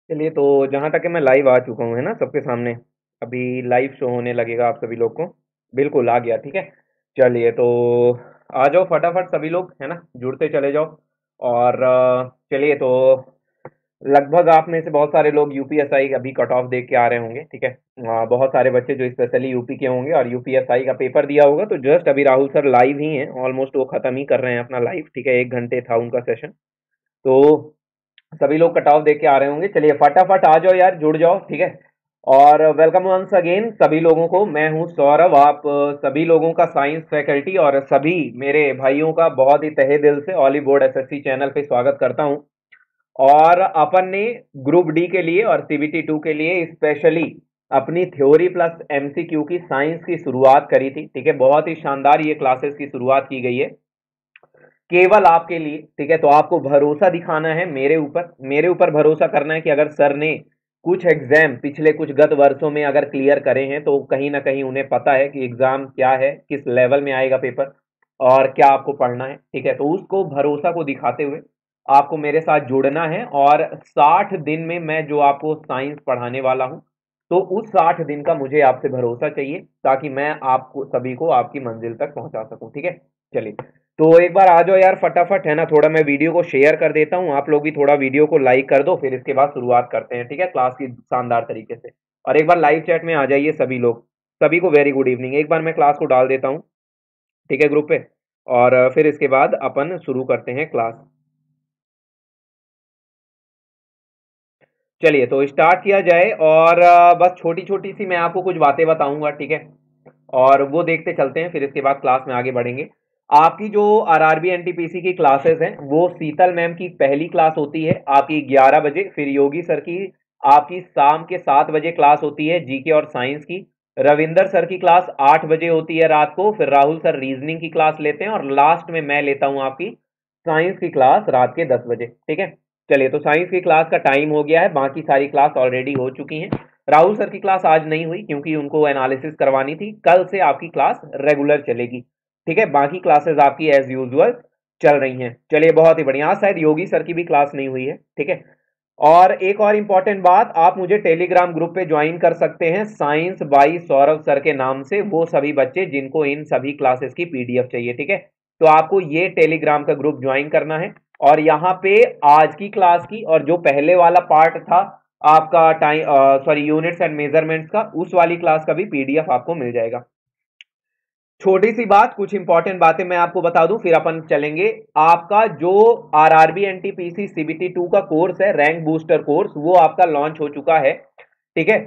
चलिए, तो जहाँ तक है मैं लाइव आ चुका हूँ, है ना, सबके सामने। अभी लाइव शो होने लगेगा आप सभी लोग को। बिल्कुल आ गया, ठीक है। चलिए, तो आ जाओ फटाफट सभी लोग, है ना, जुड़ते चले जाओ। और चलिए, तो लगभग आप में से बहुत सारे लोग यूपीएसआई अभी कट ऑफ देख के आ रहे होंगे, ठीक है। बहुत सारे बच्चे जो स्पेशली यूपी के होंगे और यूपीएसआई का पेपर दिया होगा, तो जस्ट अभी राहुल सर लाइव ही हैं, ऑलमोस्ट वो खत्म ही कर रहे हैं अपना लाइव, ठीक है। 1 घंटे था उनका सेशन। तो सभी लोग कट ऑफ देख के आ रहे होंगे। चलिए फटाफट आ जाओ यार, जुड़ जाओ, ठीक है। और वेलकम वंस अगेन सभी लोगों को। मैं हूं सौरभ, आप सभी लोगों का साइंस फैकल्टी और सभी मेरे भाइयों का बहुत ही तहे दिल से ऑली बोर्ड एसएससी चैनल पे स्वागत करता हूं। और अपन ने ग्रुप डी के लिए और सीबीटी 2 के लिए स्पेशली अपनी थ्योरी प्लस एमसीक्यू की साइंस की शुरुआत करी थी, ठीक है। बहुत ही शानदार ये क्लासेस की शुरुआत की गई है केवल आपके लिए, ठीक है। तो आपको भरोसा दिखाना है मेरे ऊपर भरोसा करना है कि अगर सर ने कुछ एग्जाम पिछले कुछ गत वर्षों में अगर क्लियर करे हैं, तो कहीं ना कहीं उन्हें पता है कि एग्जाम क्या है, किस लेवल में आएगा पेपर और क्या आपको पढ़ना है, ठीक है। तो उसको भरोसा को दिखाते हुए आपको मेरे साथ जुड़ना है। और 60 दिन में मैं जो आपको साइंस पढ़ाने वाला हूं, तो उस 60 दिन का मुझे आपसे भरोसा चाहिए, ताकि मैं आपको सभी को आपकी मंजिल तक पहुंचा सकूं, ठीक है। चलिए, तो एक बार आ जाओ यार फटाफट, है ना। थोड़ा मैं वीडियो को शेयर कर देता हूँ, आप लोग भी थोड़ा वीडियो को लाइक कर दो, फिर इसके बाद शुरुआत करते हैं, ठीक है, क्लास की शानदार तरीके से। और एक बार लाइव चैट में आ जाइए सभी लोग। सभी को वेरी गुड इवनिंग। एक बार मैं क्लास को डाल देता हूँ, ठीक है, ग्रुप पे। और फिर इसके बाद अपन शुरू करते हैं क्लास। चलिए, तो स्टार्ट किया जाए। और बस छोटी छोटी सी मैं आपको कुछ बातें बताऊंगा, ठीक है। और वो देखते चलते हैं, फिर इसके बाद क्लास में आगे बढ़ेंगे। आपकी जो आरआरबी एनटीपीसी की क्लासेस हैं, वो शीतल मैम की पहली क्लास होती है आपकी 11 बजे। फिर योगी सर की आपकी शाम के 7 बजे क्लास होती है जीके और साइंस की। रविंदर सर की क्लास 8 बजे होती है रात को। फिर राहुल सर रीजनिंग की क्लास लेते हैं और लास्ट में मैं लेता हूं आपकी साइंस की क्लास रात के 10 बजे, ठीक है। चलिए, तो साइंस की क्लास का टाइम हो गया है, बाकी सारी क्लास ऑलरेडी हो चुकी हैं। राहुल सर की क्लास आज नहीं हुई क्योंकि उनको एनालिसिस करवानी थी। कल से आपकी क्लास रेगुलर चलेगी, ठीक है। बाकी क्लासेस आपकी एज यूजुअल चल रही हैं। चलिए, बहुत ही बढ़िया। आज शायद योगी सर की भी क्लास नहीं हुई है, ठीक है। और एक और इंपॉर्टेंट बात, आप मुझे टेलीग्राम ग्रुप पे ज्वाइन कर सकते हैं साइंस बाई सौरभ सर के नाम से, वो सभी बच्चे जिनको इन सभी क्लासेस की पीडीएफ चाहिए, ठीक है। तो आपको ये टेलीग्राम का ग्रुप ज्वाइन करना है। और यहाँ पे आज की क्लास की और जो पहले वाला पार्ट था आपका time sorry units and measurements का, उस वाली क्लास का भी पीडीएफ आपको मिल जाएगा। छोटी सी बात, कुछ इंपॉर्टेंट बातें मैं आपको बता दूं, फिर अपन चलेंगे। आपका जो आरआरबी एनटीपीसी सीबीटी 2 का कोर्स है, रैंक बूस्टर कोर्स, वो आपका लॉन्च हो चुका है, ठीक है।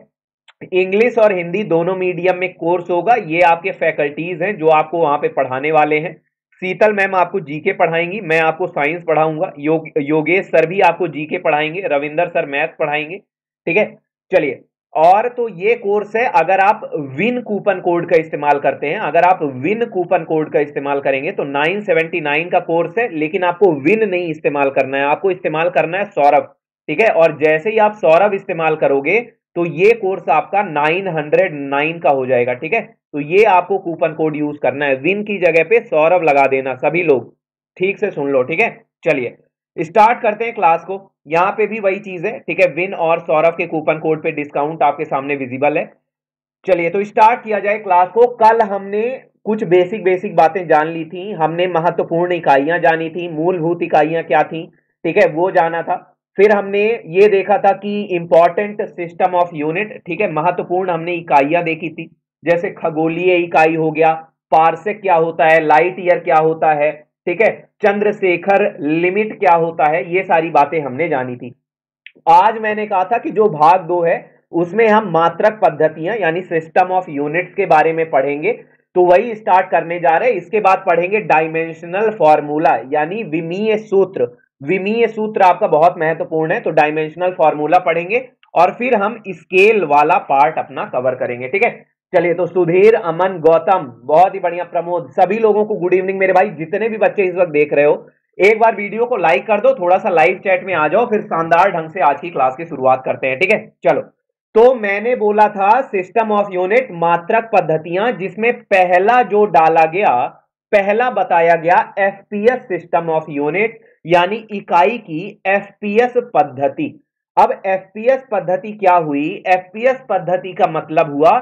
इंग्लिश और हिंदी दोनों मीडियम में कोर्स होगा। ये आपके फैकल्टीज हैं जो आपको वहां पे पढ़ाने वाले हैं। शीतल मैम आपको जीके पढ़ाएंगी, मैं आपको साइंस पढ़ाऊंगा। योगेश सर भी आपको जीके पढ़ाएंगे, रविंदर सर मैथ पढ़ाएंगे, ठीक है। चलिए, और तो ये कोर्स है, अगर आप विन कूपन कोड का इस्तेमाल करते हैं, अगर आप विन कूपन कोड का इस्तेमाल करेंगे तो 979 का कोर्स है, लेकिन आपको विन नहीं इस्तेमाल करना है, आपको इस्तेमाल करना है सौरभ, ठीक है। और जैसे ही आप सौरभ इस्तेमाल करोगे, तो ये कोर्स आपका 909 का हो जाएगा, ठीक है। तो ये आपको कूपन कोड यूज करना है, विन की जगह पे सौरभ लगा देना सभी लोग। ठीक से सुन लो, ठीक है। चलिए, स्टार्ट करते हैं क्लास को। यहां पे भी वही चीज है, ठीक है। विन और सौरभ के कूपन कोड पे डिस्काउंट आपके सामने विजिबल है। चलिए, तो स्टार्ट किया जाए क्लास को। कल हमने कुछ बेसिक बेसिक बातें जान ली थी, हमने महत्वपूर्ण इकाइयां जानी थी, मूलभूत इकाइयां क्या थी, ठीक है, वो जाना था। फिर हमने ये देखा था कि इंपॉर्टेंट सिस्टम ऑफ यूनिट, ठीक है, महत्वपूर्ण हमने इकाइयां देखी थी, जैसे खगोलीय इकाई हो गया, पार्सेक क्या होता है, लाइट ईयर क्या होता है, ठीक है, चंद्रशेखर लिमिट क्या होता है, ये सारी बातें हमने जानी थी। आज मैंने कहा था कि जो भाग 2 है, उसमें हम मात्रक पद्धतियां यानी सिस्टम ऑफ यूनिट्स के बारे में पढ़ेंगे। तो वही स्टार्ट करने जा रहे हैं। इसके बाद पढ़ेंगे डायमेंशनल फॉर्मूला यानी विमीय सूत्र। विमीय सूत्र आपका बहुत महत्वपूर्ण है, तो डायमेंशनल फॉर्मूला पढ़ेंगे। और फिर हम स्केल वाला पार्ट अपना कवर करेंगे, ठीक है। चलिए, तो सुधीर, अमन, गौतम, बहुत ही बढ़िया, प्रमोद, सभी लोगों को गुड इवनिंग मेरे भाई, जितने भी बच्चे इस वक्त देख रहे हो। एक बार वीडियो को लाइक कर दो, थोड़ा सा लाइव चैट में आ जाओ, फिर शानदार ढंग से आज की क्लास की शुरुआत करते हैं, ठीक है। चलो, तो मैंने बोला था सिस्टम ऑफ यूनिट, मात्रक पद्धतियां, जिसमें पहला जो डाला गया, पहला बताया गया एफपीएस सिस्टम ऑफ यूनिट, यानी इकाई की एफपीएस पद्धति। अब एफपीएस पद्धति क्या हुई? एफपीएस पद्धति का मतलब हुआ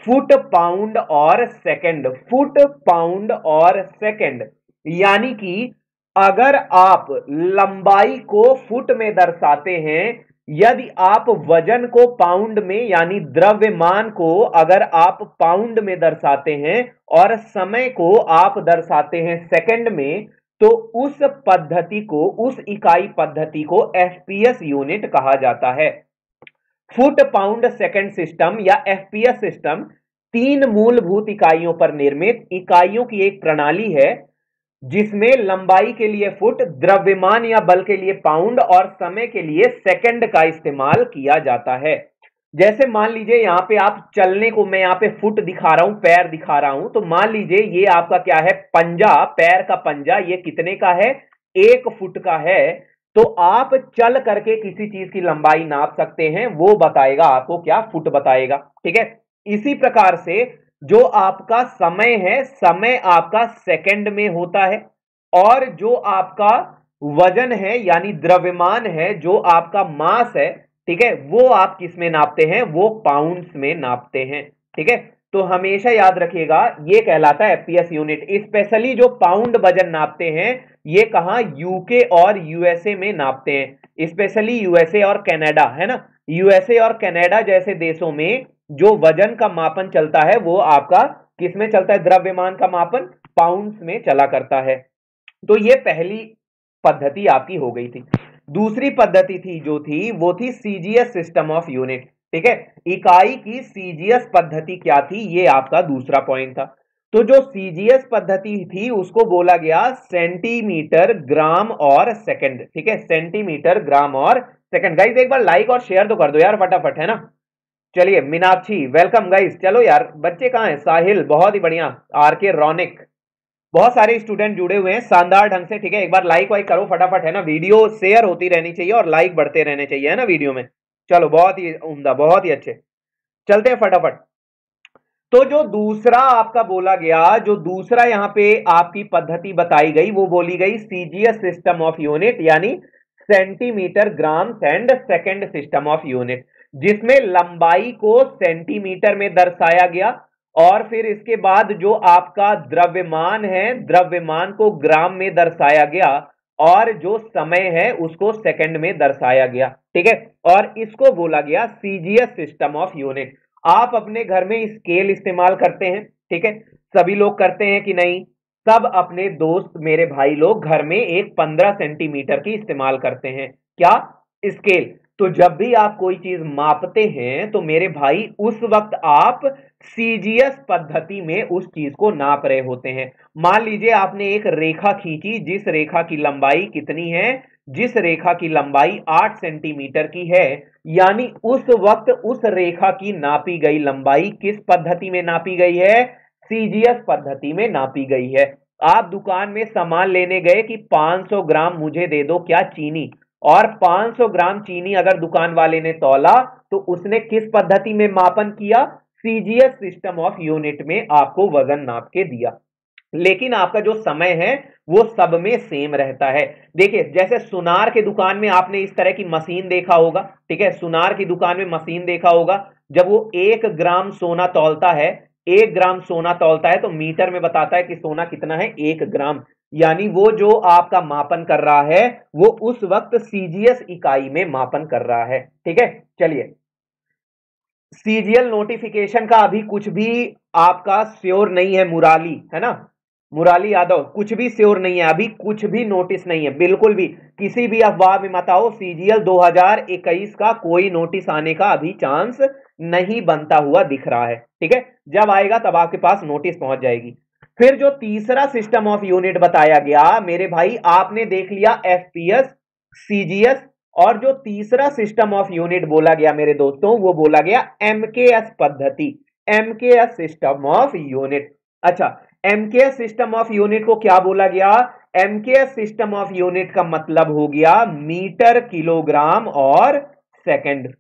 फुट पाउंड और सेकंड, फुट पाउंड और सेकंड। यानी कि अगर आप लंबाई को फुट में दर्शाते हैं, यदि आप वजन को पाउंड में यानी द्रव्यमान को अगर आप पाउंड में दर्शाते हैं और समय को आप दर्शाते हैं सेकंड में, तो उस पद्धति को, उस इकाई पद्धति को एफपीएस यूनिट कहा जाता है। फुट पाउंड सेकंड सिस्टम या एफपीएस सिस्टम 3 मूलभूत इकाइयों पर निर्मित इकाइयों की एक प्रणाली है, जिसमें लंबाई के लिए फुट, द्रव्यमान या बल के लिए पाउंड और समय के लिए सेकंड का इस्तेमाल किया जाता है। जैसे मान लीजिए यहां पे आप चलने को, मैं यहां पे फुट दिखा रहा हूं, पैर दिखा रहा हूं, तो मान लीजिए ये आपका क्या है? पंजा, पैर का पंजा, ये कितने का है? 1 फुट का है। तो आप चल करके किसी चीज की लंबाई नाप सकते हैं, वो बताएगा आपको क्या? फुट बताएगा। ठीक है। इसी प्रकार से जो आपका समय है, समय आपका सेकंड में होता है, और जो आपका वजन है यानी द्रव्यमान है, जो आपका मास है, ठीक है, वो आप किस में नापते हैं? वो पाउंड्स में नापते हैं। ठीक है। तो हमेशा याद रखिएगा, ये कहलाता है एफपीएस यूनिट। स्पेशली जो पाउंड वजन नापते हैं, ये कहां? यूके और यूएसए में नापते हैं, स्पेशली यूएसए और कनाडा, है ना। यूएसए और कनाडा जैसे देशों में जो वजन का मापन चलता है, वो आपका किस में चलता है? द्रव्यमान का मापन पाउंड्स में चला करता है। तो ये पहली पद्धति आपकी हो गई थी। दूसरी पद्धति थी जो थी, वो थी सीजीएस सिस्टम ऑफ यूनिट। ठीक है। इकाई की सीजीएस पद्धति क्या थी? ये आपका दूसरा पॉइंट था। तो जो सीजीएस पद्धति थी उसको बोला गया सेंटीमीटर, ग्राम और सेकंड। ठीक है, सेंटीमीटर, ग्राम और सेकंड। गाइस एक बार लाइक और शेयर तो कर दो यार फटाफट, है ना। चलिए, मीनाक्षी वेलकम गाइस। चलो यार, बच्चे कहाँ हैं? साहिल बहुत ही बढ़िया, आरके, रौनिक, बहुत सारे स्टूडेंट जुड़े हुए हैं शानदार ढंग से। ठीक है, एक बार लाइक वाइक करो फटाफट, है ना। वीडियो शेयर होती रहनी चाहिए और लाइक बढ़ते रहने चाहिए, है ना, वीडियो में। चलो, बहुत ही उम्दा, बहुत ही अच्छे। चलते हैं फटाफट। तो जो दूसरा आपका बोला गया, जो दूसरा यहां पे आपकी पद्धति बताई गई, वो बोली गई सीजीएस सिस्टम ऑफ यूनिट, यानी centimetre, gram and second system of unit, जिसमें लंबाई को सेंटीमीटर में दर्शाया गया और फिर इसके बाद जो आपका द्रव्यमान है, द्रव्यमान को ग्राम में दर्शाया गया और जो समय है उसको सेकंड में दर्शाया गया। ठीक है, और इसको बोला गया सीजीएस सिस्टम ऑफ यूनिट। आप अपने घर में स्केल इस्तेमाल करते हैं, ठीक है, सभी लोग करते हैं कि नहीं? सब अपने दोस्त, मेरे भाई लोग घर में एक 15 सेंटीमीटर की इस्तेमाल करते हैं। क्या? स्केल। तो जब भी आप कोई चीज मापते हैं तो मेरे भाई उस वक्त आप सीजीएस पद्धति में उस चीज को नाप रहे होते हैं। मान लीजिए आपने एक रेखा खींची, जिस रेखा की लंबाई कितनी है? जिस रेखा की लंबाई 8 सेंटीमीटर की है, यानी उस वक्त उस रेखा की नापी गई लंबाई किस पद्धति में नापी गई है? सीजीएस पद्धति में नापी गई है। आप दुकान में सामान लेने गए कि 500 ग्राम मुझे दे दो क्या चीनी, और 500 ग्राम चीनी अगर दुकान वाले ने तौला तो उसने किस पद्धति में मापन किया? सीजीएस सिस्टम ऑफ यूनिट में आपको वजन नाप के दिया। लेकिन आपका जो समय है वो सब में सेम रहता है। देखिए, जैसे सुनार के दुकान में आपने इस तरह की मशीन देखा होगा, ठीक है, सुनार की दुकान में मशीन देखा होगा। जब वो 1 ग्राम सोना तौलता है, 1 ग्राम सोना तौलता है, तो मीटर में बताता है कि सोना कितना है? 1 ग्राम। यानी वो जो आपका मापन कर रहा है वो उस वक्त सीजीएस इकाई में मापन कर रहा है। ठीक है, चलिए, सीजीएल नोटिफिकेशन का अभी कुछ भी आपका श्योर नहीं है, मुराली, है ना, मुराली यादव, कुछ भी श्योर नहीं है अभी, कुछ भी नोटिस नहीं है, बिल्कुल भी किसी भी अफवाह में मत आओ। सीजीएल 2021 का कोई नोटिस आने का अभी चांस नहीं बनता हुआ दिख रहा है। ठीक है, जब आएगा तब आपके पास नोटिस पहुंच जाएगी। फिर जो तीसरा सिस्टम ऑफ यूनिट बताया गया मेरे भाई, आपने देख लिया एफपीएस, सीजीएस, और जो तीसरा सिस्टम ऑफ यूनिट बोला गया मेरे दोस्तों, वो बोला गया एमकेएस पद्धति, एमकेएस सिस्टम ऑफ यूनिट। अच्छा, एमकेएस सिस्टम ऑफ यूनिट को क्या बोला गया? एमकेएस सिस्टम ऑफ यूनिट का मतलब हो गया मीटर, किलोग्राम और सेकंड।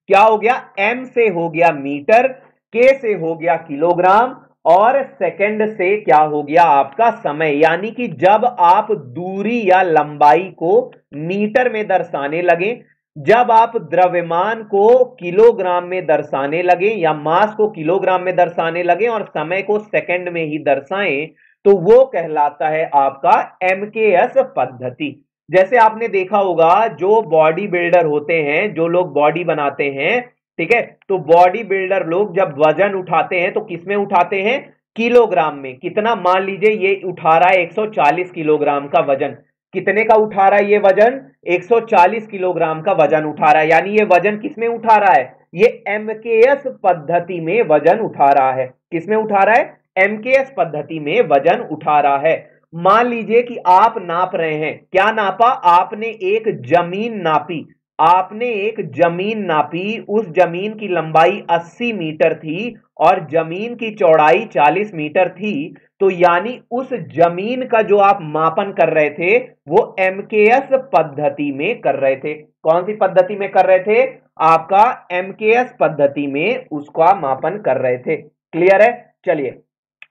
क्या हो गया? एम से हो गया मीटर, के से हो गया किलोग्राम, और सेकंड से क्या हो गया? आपका समय। यानी कि जब आप दूरी या लंबाई को मीटर में दर्शाने लगे जब आप द्रव्यमान को किलोग्राम में दर्शाने लगे या मास को किलोग्राम में दर्शाने लगे और समय को सेकंड में ही दर्शाएं, तो वो कहलाता है आपका एमकेएस पद्धति। जैसे आपने देखा होगा, जो बॉडी बिल्डर होते हैं, जो लोग बॉडी बनाते हैं, ठीक है, तो बॉडी बिल्डर लोग जब वजन उठाते हैं तो किसमें उठाते हैं? किलोग्राम में। कितना? मान लीजिए ये उठा रहा है 140 किलोग्राम का वजन। कितने का उठा रहा है ये वजन? 140 किलोग्राम का वजन उठा रहा है। यानी ये वजन किसमें उठा रहा है? ये एमकेएस पद्धति में वजन उठा रहा है। किसमें उठा रहा है? एमकेएस पद्धति में वजन उठा रहा है। मान लीजिए कि आप नाप रहे हैं। क्या नापा? आपने एक जमीन नापी। आपने एक जमीन नापी, उस जमीन की लंबाई 80 मीटर थी और जमीन की चौड़ाई 40 मीटर थी। तो यानी उस जमीन का जो आप मापन कर रहे थे वो एमकेएस पद्धति में कर रहे थे। कौन सी पद्धति में कर रहे थे? आपका एमकेएस पद्धति में उसका मापन कर रहे थे। क्लियर है? चलिए,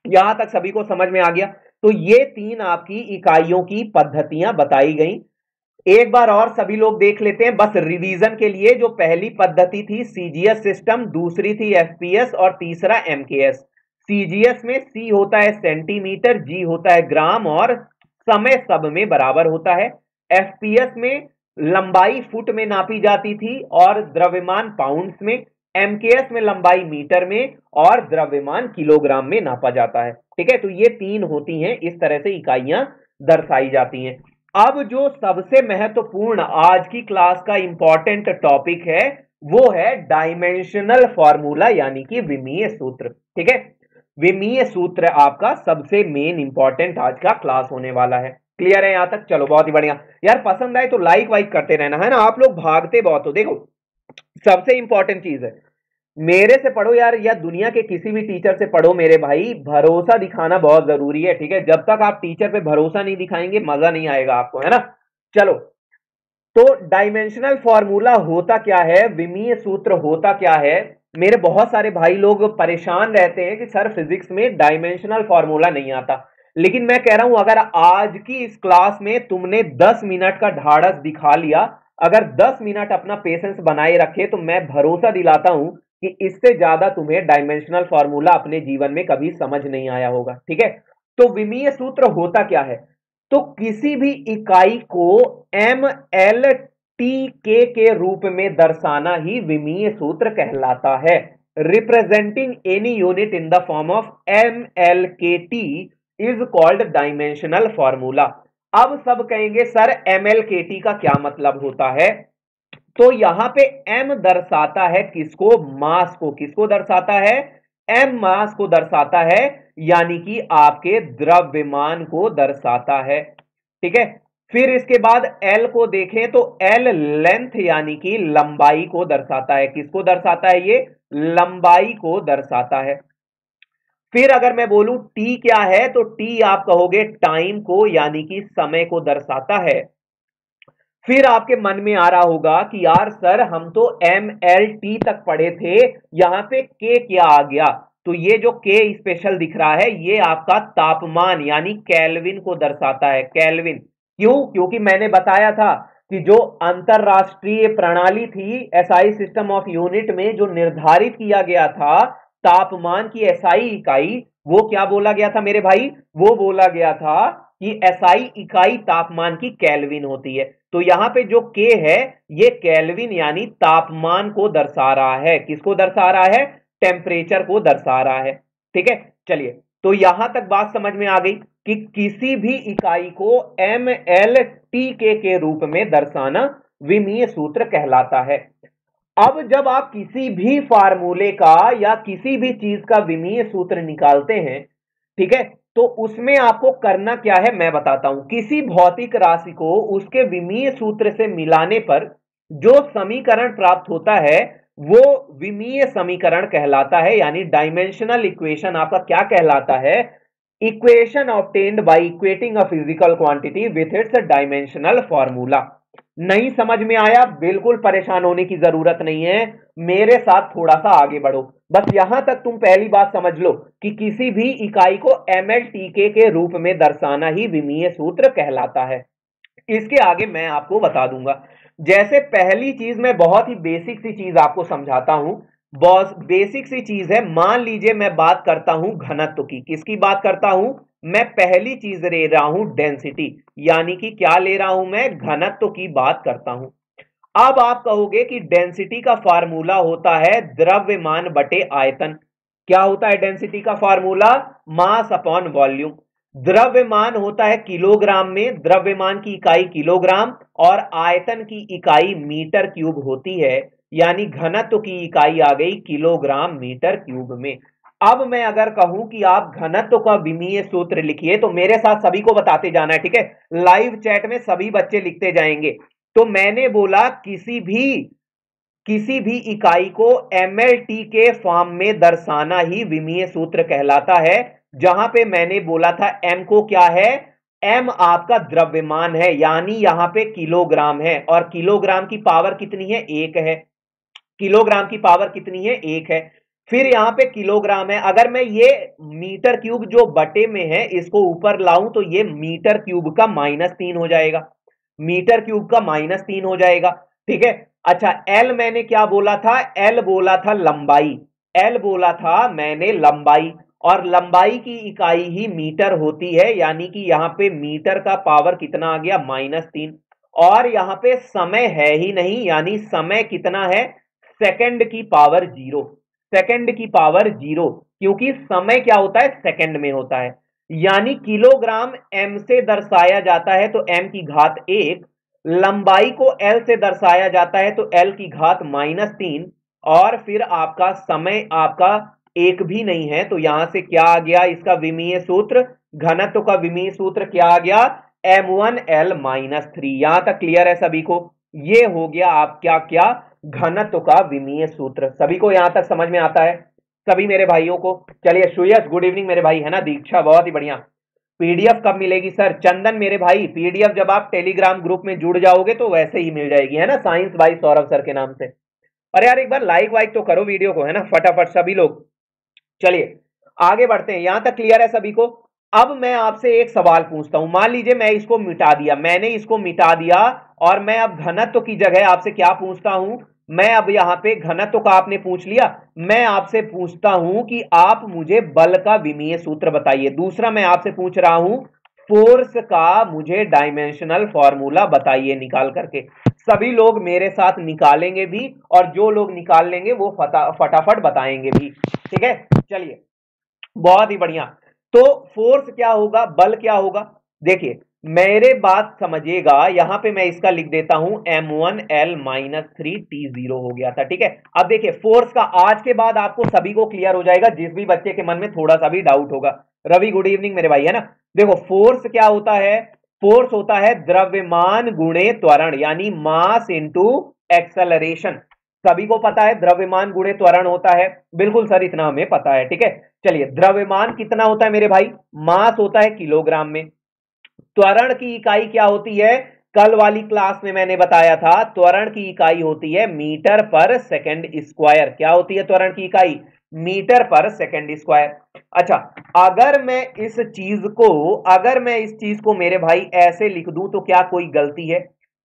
यहां तक सभी को समझ में आ गया। तो ये तीन आपकी इकाइयों की पद्धतियां बताई गई। एक बार और सभी लोग देख लेते हैं बस रिवीजन के लिए। जो पहली पद्धति थी सीजीएस सिस्टम, दूसरी थी एफपीएस और तीसरा एमकेएस। सीजीएस में सी होता है सेंटीमीटर, जी होता है ग्राम और समय सब में बराबर होता है। एफपीएस में लंबाई फुट में नापी जाती थी और द्रव्यमान पाउंड्स में। एमकेएस में लंबाई मीटर में और द्रव्यमान किलोग्राम में नापा जाता है। ठीक है, तो ये तीन होती हैं, इस तरह से इकाइयां दर्शाई जाती हैं। अब जो सबसे महत्वपूर्ण आज की क्लास का इंपॉर्टेंट टॉपिक है वो है डायमेंशनल फॉर्मूला, यानी कि विमीय सूत्र। ठीक है, विमीय सूत्र आपका सबसे मेन इंपॉर्टेंट आज का क्लास होने वाला है। क्लियर है यहां तक? चलो, बहुत ही बढ़िया यार। पसंद आए तो लाइक वाइक करते रहना, है ना। आप लोग भागते बहुत हो। देखो, सबसे इंपॉर्टेंट चीज है, मेरे से पढ़ो यार या दुनिया के किसी भी टीचर से पढ़ो मेरे भाई, भरोसा दिखाना बहुत जरूरी है। ठीक है, जब तक आप टीचर पे भरोसा नहीं दिखाएंगे मजा नहीं आएगा आपको, है ना। चलो, तो डायमेंशनल फॉर्मूला होता क्या है, विमीय सूत्र होता क्या है। मेरे बहुत सारे भाई लोग परेशान रहते हैं कि सर फिजिक्स में डायमेंशनल फॉर्मूला नहीं आता। लेकिन मैं कह रहा हूं, अगर आज की इस क्लास में तुमने 10 मिनट का ढाढ़स दिखा लिया, अगर 10 मिनट अपना पेशेंस बनाए रखे, तो मैं भरोसा दिलाता हूं कि इससे ज्यादा तुम्हें डायमेंशनल फॉर्मूला अपने जीवन में कभी समझ नहीं आया होगा। ठीक है, तो विमीय सूत्र होता क्या है? तो किसी भी इकाई को एम एल टी के रूप में दर्शाना ही विमीय सूत्र कहलाता है। Representing any unit in the form of M L K T is called dimensional formula. अब सब कहेंगे sir M L K T का क्या मतलब होता है? तो यहां पे m दर्शाता है किसको? मास को। किसको दर्शाता है? m मास को दर्शाता है, यानी कि आपके द्रव्यमान को दर्शाता है। ठीक है, फिर इसके बाद l को देखें तो l लेंथ यानी कि लंबाई को दर्शाता है। किसको दर्शाता है? ये लंबाई को दर्शाता है। फिर अगर मैं बोलूं t क्या है, तो t आप कहोगे टाइम को, यानी कि समय को दर्शाता है। फिर आपके मन में आ रहा होगा कि यार सर हम तो एम एल टी तक पढ़े थे, यहां पे के क्या आ गया? तो ये जो के स्पेशल दिख रहा है ये आपका तापमान यानी केल्विन को दर्शाता है। केल्विन क्यों? क्योंकि मैंने बताया था कि जो अंतरराष्ट्रीय प्रणाली थी एसआई सिस्टम ऑफ यूनिट में जो निर्धारित किया गया था तापमान की एसआई इकाई, वो क्या बोला गया था मेरे भाई? वो बोला गया था कि एसआई इकाई तापमान की केल्विन होती है। तो यहां पे जो के है ये केल्विन यानी तापमान को दर्शा रहा है। किसको दर्शा रहा है? टेम्परेचर को दर्शा रहा है। ठीक है, चलिए, तो यहां तक बात समझ में आ गई कि किसी भी इकाई को एम एल टी के रूप में दर्शाना विमीय सूत्र कहलाता है। अब जब आप किसी भी फार्मूले का या किसी भी चीज का विमीय सूत्र निकालते हैं, ठीक है, तो उसमें आपको करना क्या है मैं बताता हूं। किसी भौतिक राशि को उसके विमीय सूत्र से मिलाने पर जो समीकरण प्राप्त होता है वो विमीय समीकरण कहलाता है, यानी डायमेंशनल इक्वेशन आपका क्या कहलाता है? Equation obtained by equating a physical quantity with its dimensional formula. नहीं समझ में आया? बिल्कुल परेशान होने की जरूरत नहीं है, मेरे साथ थोड़ा सा आगे बढ़ो। बस यहां तक तुम पहली बात समझ लो कि किसी भी इकाई को एम एल टी के रूप में दर्शाना ही विमीय सूत्र कहलाता है। इसके आगे मैं आपको बता दूंगा। जैसे पहली चीज मैं बहुत ही बेसिक सी चीज आपको समझाता हूं, बहुत बेसिक सी चीज है। मान लीजिए मैं बात करता हूं घनत्व की, किसकी बात करता हूं? मैं पहली चीज ले रहा हूं डेंसिटी, यानी कि क्या ले रहा हूं मैं? घनत्व की बात करता हूं। अब आप कहोगे कि डेंसिटी का फार्मूला होता है द्रव्यमान बटे आयतन। क्या होता है डेंसिटी का फार्मूला? Mass upon volume. द्रव्यमान होता है किलोग्राम में, द्रव्यमान की इकाई किलोग्राम, और आयतन की इकाई मीटर क्यूब होती है, यानी घनत्व की इकाई आ गई किलोग्राम मीटर क्यूब में। अब मैं अगर कहूं कि आप घनत्व का विमीय सूत्र लिखिए, तो मेरे साथ सभी को बताते जाना है, ठीक है? लाइव चैट में सभी बच्चे लिखते जाएंगे। तो मैंने बोला किसी भी इकाई को एमएलटी के फॉर्म में दर्शाना ही विमीय सूत्र कहलाता है। जहां पे मैंने बोला था एम को क्या है? एम आपका द्रव्यमान है, यानी यहां पे किलोग्राम है, और किलोग्राम की पावर कितनी है? एक है। किलोग्राम की पावर कितनी है? एक है। फिर यहां पे किलोग्राम है, अगर मैं ये मीटर क्यूब जो बटे में है इसको ऊपर लाऊं तो ये मीटर क्यूब का -3 हो जाएगा, मीटर क्यूब का -3 हो जाएगा, ठीक है? अच्छा, एल मैंने क्या बोला था? एल बोला था लंबाई, एल बोला था मैंने लंबाई, और लंबाई की इकाई ही मीटर होती है, यानी कि यहां पे मीटर का पावर कितना आ गया? -3। और यहां पे समय है ही नहीं, यानी समय कितना है? सेकंड की पावर 0, सेकंड की पावर 0, क्योंकि समय क्या होता है? सेकंड में होता है। यानी किलोग्राम एम से दर्शाया जाता है तो एम की घात 1, लंबाई को एल से दर्शाया जाता है तो एल की घात -3, और फिर आपका समय आपका एक भी नहीं है, तो यहां से क्या आ गया इसका विमीय सूत्र? घनत्व का विमीय सूत्र क्या आ गया? m1l-3। यहां तक क्लियर है सभी को? ये हो गया आप क्या क्या घनत्व का विमीय सूत्र। सभी को यहां तक समझ में आता है? सभी मेरे भाइयों को? चलिए, सुयस गुड इवनिंग मेरे भाई, है ना? दीक्षा बहुत ही बढ़िया। पीडीएफ कब मिलेगी सर? चंदन मेरे भाई, पीडीएफ जब आप टेलीग्राम ग्रुप में जुड़ जाओगे तो वैसे ही मिल जाएगी, है ना? साइंस भाई सौरभ सर के नाम से। अरे यार, एक बार लाइक वाइक तो करो वीडियो को, है ना? फटाफट सभी लोग। चलिए आगे बढ़ते हैं। यहां तक क्लियर है सभी को? अब मैं आपसे एक सवाल पूछता हूं। मान लीजिए मैं इसको मिटा दिया, मैंने इसको मिटा दिया, और मैं अब घनत्व की जगह आपसे क्या पूछता हूं? मैं अब यहां पे घनत्व का आपने पूछ लिया, मैं आपसे पूछता हूं कि आप मुझे बल का विमीय सूत्र बताइए। दूसरा मैं आपसे पूछ रहा हूं फोर्स का मुझे डायमेंशनल फॉर्मूला बताइए निकाल करके। सभी लोग मेरे साथ निकालेंगे भी, और जो लोग निकाल लेंगे वो फटाफट बताएंगे भी, ठीक है? चलिए, बहुत ही बढ़िया। तो फोर्स क्या होगा? बल क्या होगा? देखिए, मेरे बात समझिएगा, यहां पे मैं इसका लिख देता हूं m1l-3t0 हो गया था, ठीक है? अब देखिए फोर्स का आज के बाद आपको सभी को क्लियर हो जाएगा, जिस भी बच्चे के मन में थोड़ा सा भी डाउट होगा। रवि गुड इवनिंग मेरे भाई, है ना? देखो फोर्स क्या होता है? फोर्स होता है द्रव्यमान गुणे त्वरण, यानी मास इंटू एक्सेलरेशन। सभी को पता है द्रव्यमान गुणे त्वरण होता है, बिल्कुल सर, इतना हमें पता है, ठीक है? चलिए, द्रव्यमान कितना होता है मेरे भाई? मास होता है किलोग्राम में। त्वरण की इकाई क्या होती है? कल वाली क्लास में मैंने बताया था, त्वरण की इकाई होती है मीटर पर सेकंड स्क्वायर। क्या होती है त्वरण की इकाई? मीटर पर सेकंड स्क्वायर। अच्छा, अगर मैं इस चीज को मेरे भाई ऐसे लिख दूं तो क्या कोई गलती है?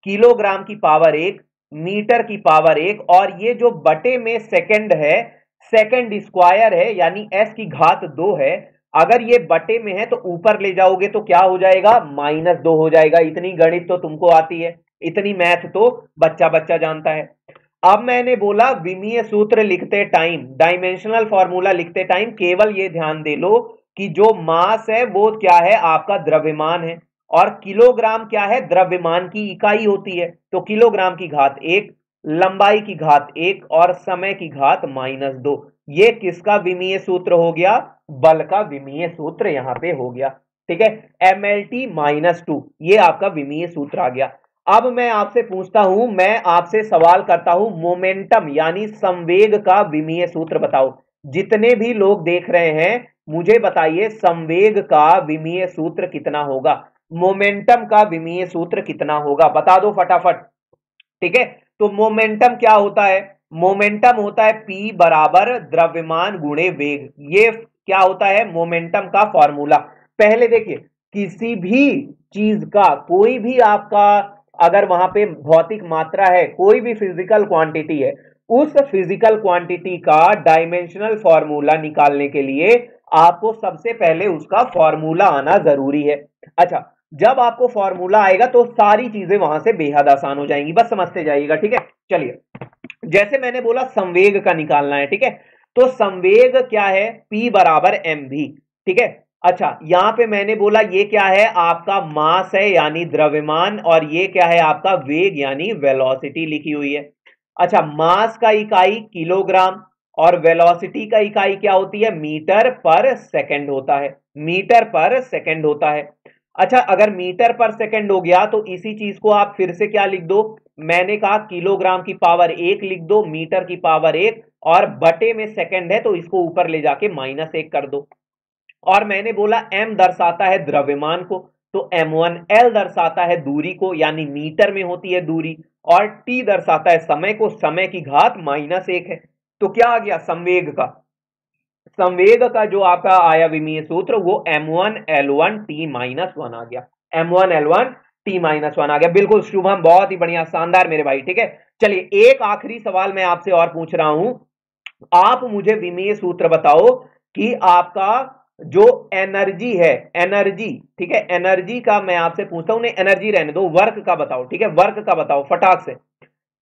किलोग्राम की पावर 1, मीटर की पावर 1, और ये जो बटे में सेकंड है, सेकंड स्क्वायर है, यानी एस की घात 2 है। अगर ये बटे में है तो ऊपर ले जाओगे तो क्या हो जाएगा? -2 हो जाएगा। इतनी गणित तो तुमको आती है, इतनी मैथ तो बच्चा बच्चा जानता है। अब मैंने बोला विमीय सूत्र लिखते टाइम, डायमेंशनल फॉर्मूला लिखते टाइम केवल ये ध्यान दे लो कि जो मास है वो क्या है? आपका द्रव्यमान है, और किलोग्राम क्या है? द्रव्यमान की इकाई होती है, तो किलोग्राम की घात 1, लंबाई की घात 1, और समय की घात -2। ये किसका विमीय सूत्र हो गया? बल का विमीय सूत्र यहां पे हो गया, ठीक है? mlt-2, ये आपका विमीय सूत्र आ गया। अब मैं आपसे पूछता हूं, मैं आपसे सवाल करता हूं, मोमेंटम यानी संवेग का विमीय सूत्र बताओ। जितने भी लोग देख रहे हैं मुझे बताइए, संवेग का विमीय सूत्र कितना होगा? मोमेंटम का विमीय सूत्र कितना होगा? बता दो फटाफट, ठीक है? तो मोमेंटम क्या होता है? मोमेंटम होता है P बराबर द्रव्यमान गुणे वेग। ये क्या होता है? मोमेंटम का फॉर्मूला। पहले देखिए, किसी भी चीज का, कोई भी आपका अगर वहां पे भौतिक मात्रा है, कोई भी फिजिकल क्वांटिटी है, उस फिजिकल क्वांटिटी का डायमेंशनल फॉर्मूला निकालने के लिए आपको सबसे पहले उसका फॉर्मूला आना जरूरी है। अच्छा, जब आपको फॉर्मूला आएगा तो सारी चीजें वहां से बेहद आसान हो जाएंगी, बस समझते जाइएगा, ठीक है। चलिए, जैसे मैंने बोला संवेग का निकालना है, ठीक है। तो संवेग क्या है, P बराबर mv, ठीक है। अच्छा, यहां पे मैंने बोला ये क्या है, आपका मास है यानी द्रव्यमान, और ये क्या है, आपका वेग यानी वेलोसिटी लिखी हुई है। अच्छा, मास का इकाई किलोग्राम और वेलोसिटी का इकाई क्या होती है, मीटर पर सेकंड होता है, मीटर पर सेकंड होता है। अच्छा, अगर मीटर पर सेकंड हो गया तो इसी चीज को आप फिर से क्या लिख दो, मैंने कहा किलोग्राम की पावर 1 लिख दो, मीटर की पावर 1, और बटे में सेकंड है तो इसको ऊपर ले जाके -1 कर दो। और मैंने बोला m दर्शाता है द्रव्यमान को, तो m1, l दर्शाता है दूरी को यानी मीटर में होती है दूरी, और t दर्शाता है समय को, समय की घात -1 है। तो क्या आ गया, संवेग का, संवेग का जो आपका आया विमीय सूत्र वो m1l1t-1 आ गया, m1l1t-1 आ गया। बिल्कुल शुभम, बहुत ही बढ़िया, शानदार मेरे भाई, ठीक है। चलिए, एक आखिरी सवाल मैं आपसे और पूछ रहा हूं, आप मुझे विमीय सूत्र बताओ कि आपका जो एनर्जी है, एनर्जी, ठीक है, एनर्जी का मैं आपसे पूछता हूं, नहीं एनर्जी रहने दो, वर्क का बताओ, ठीक है, वर्क का बताओ फटाक से।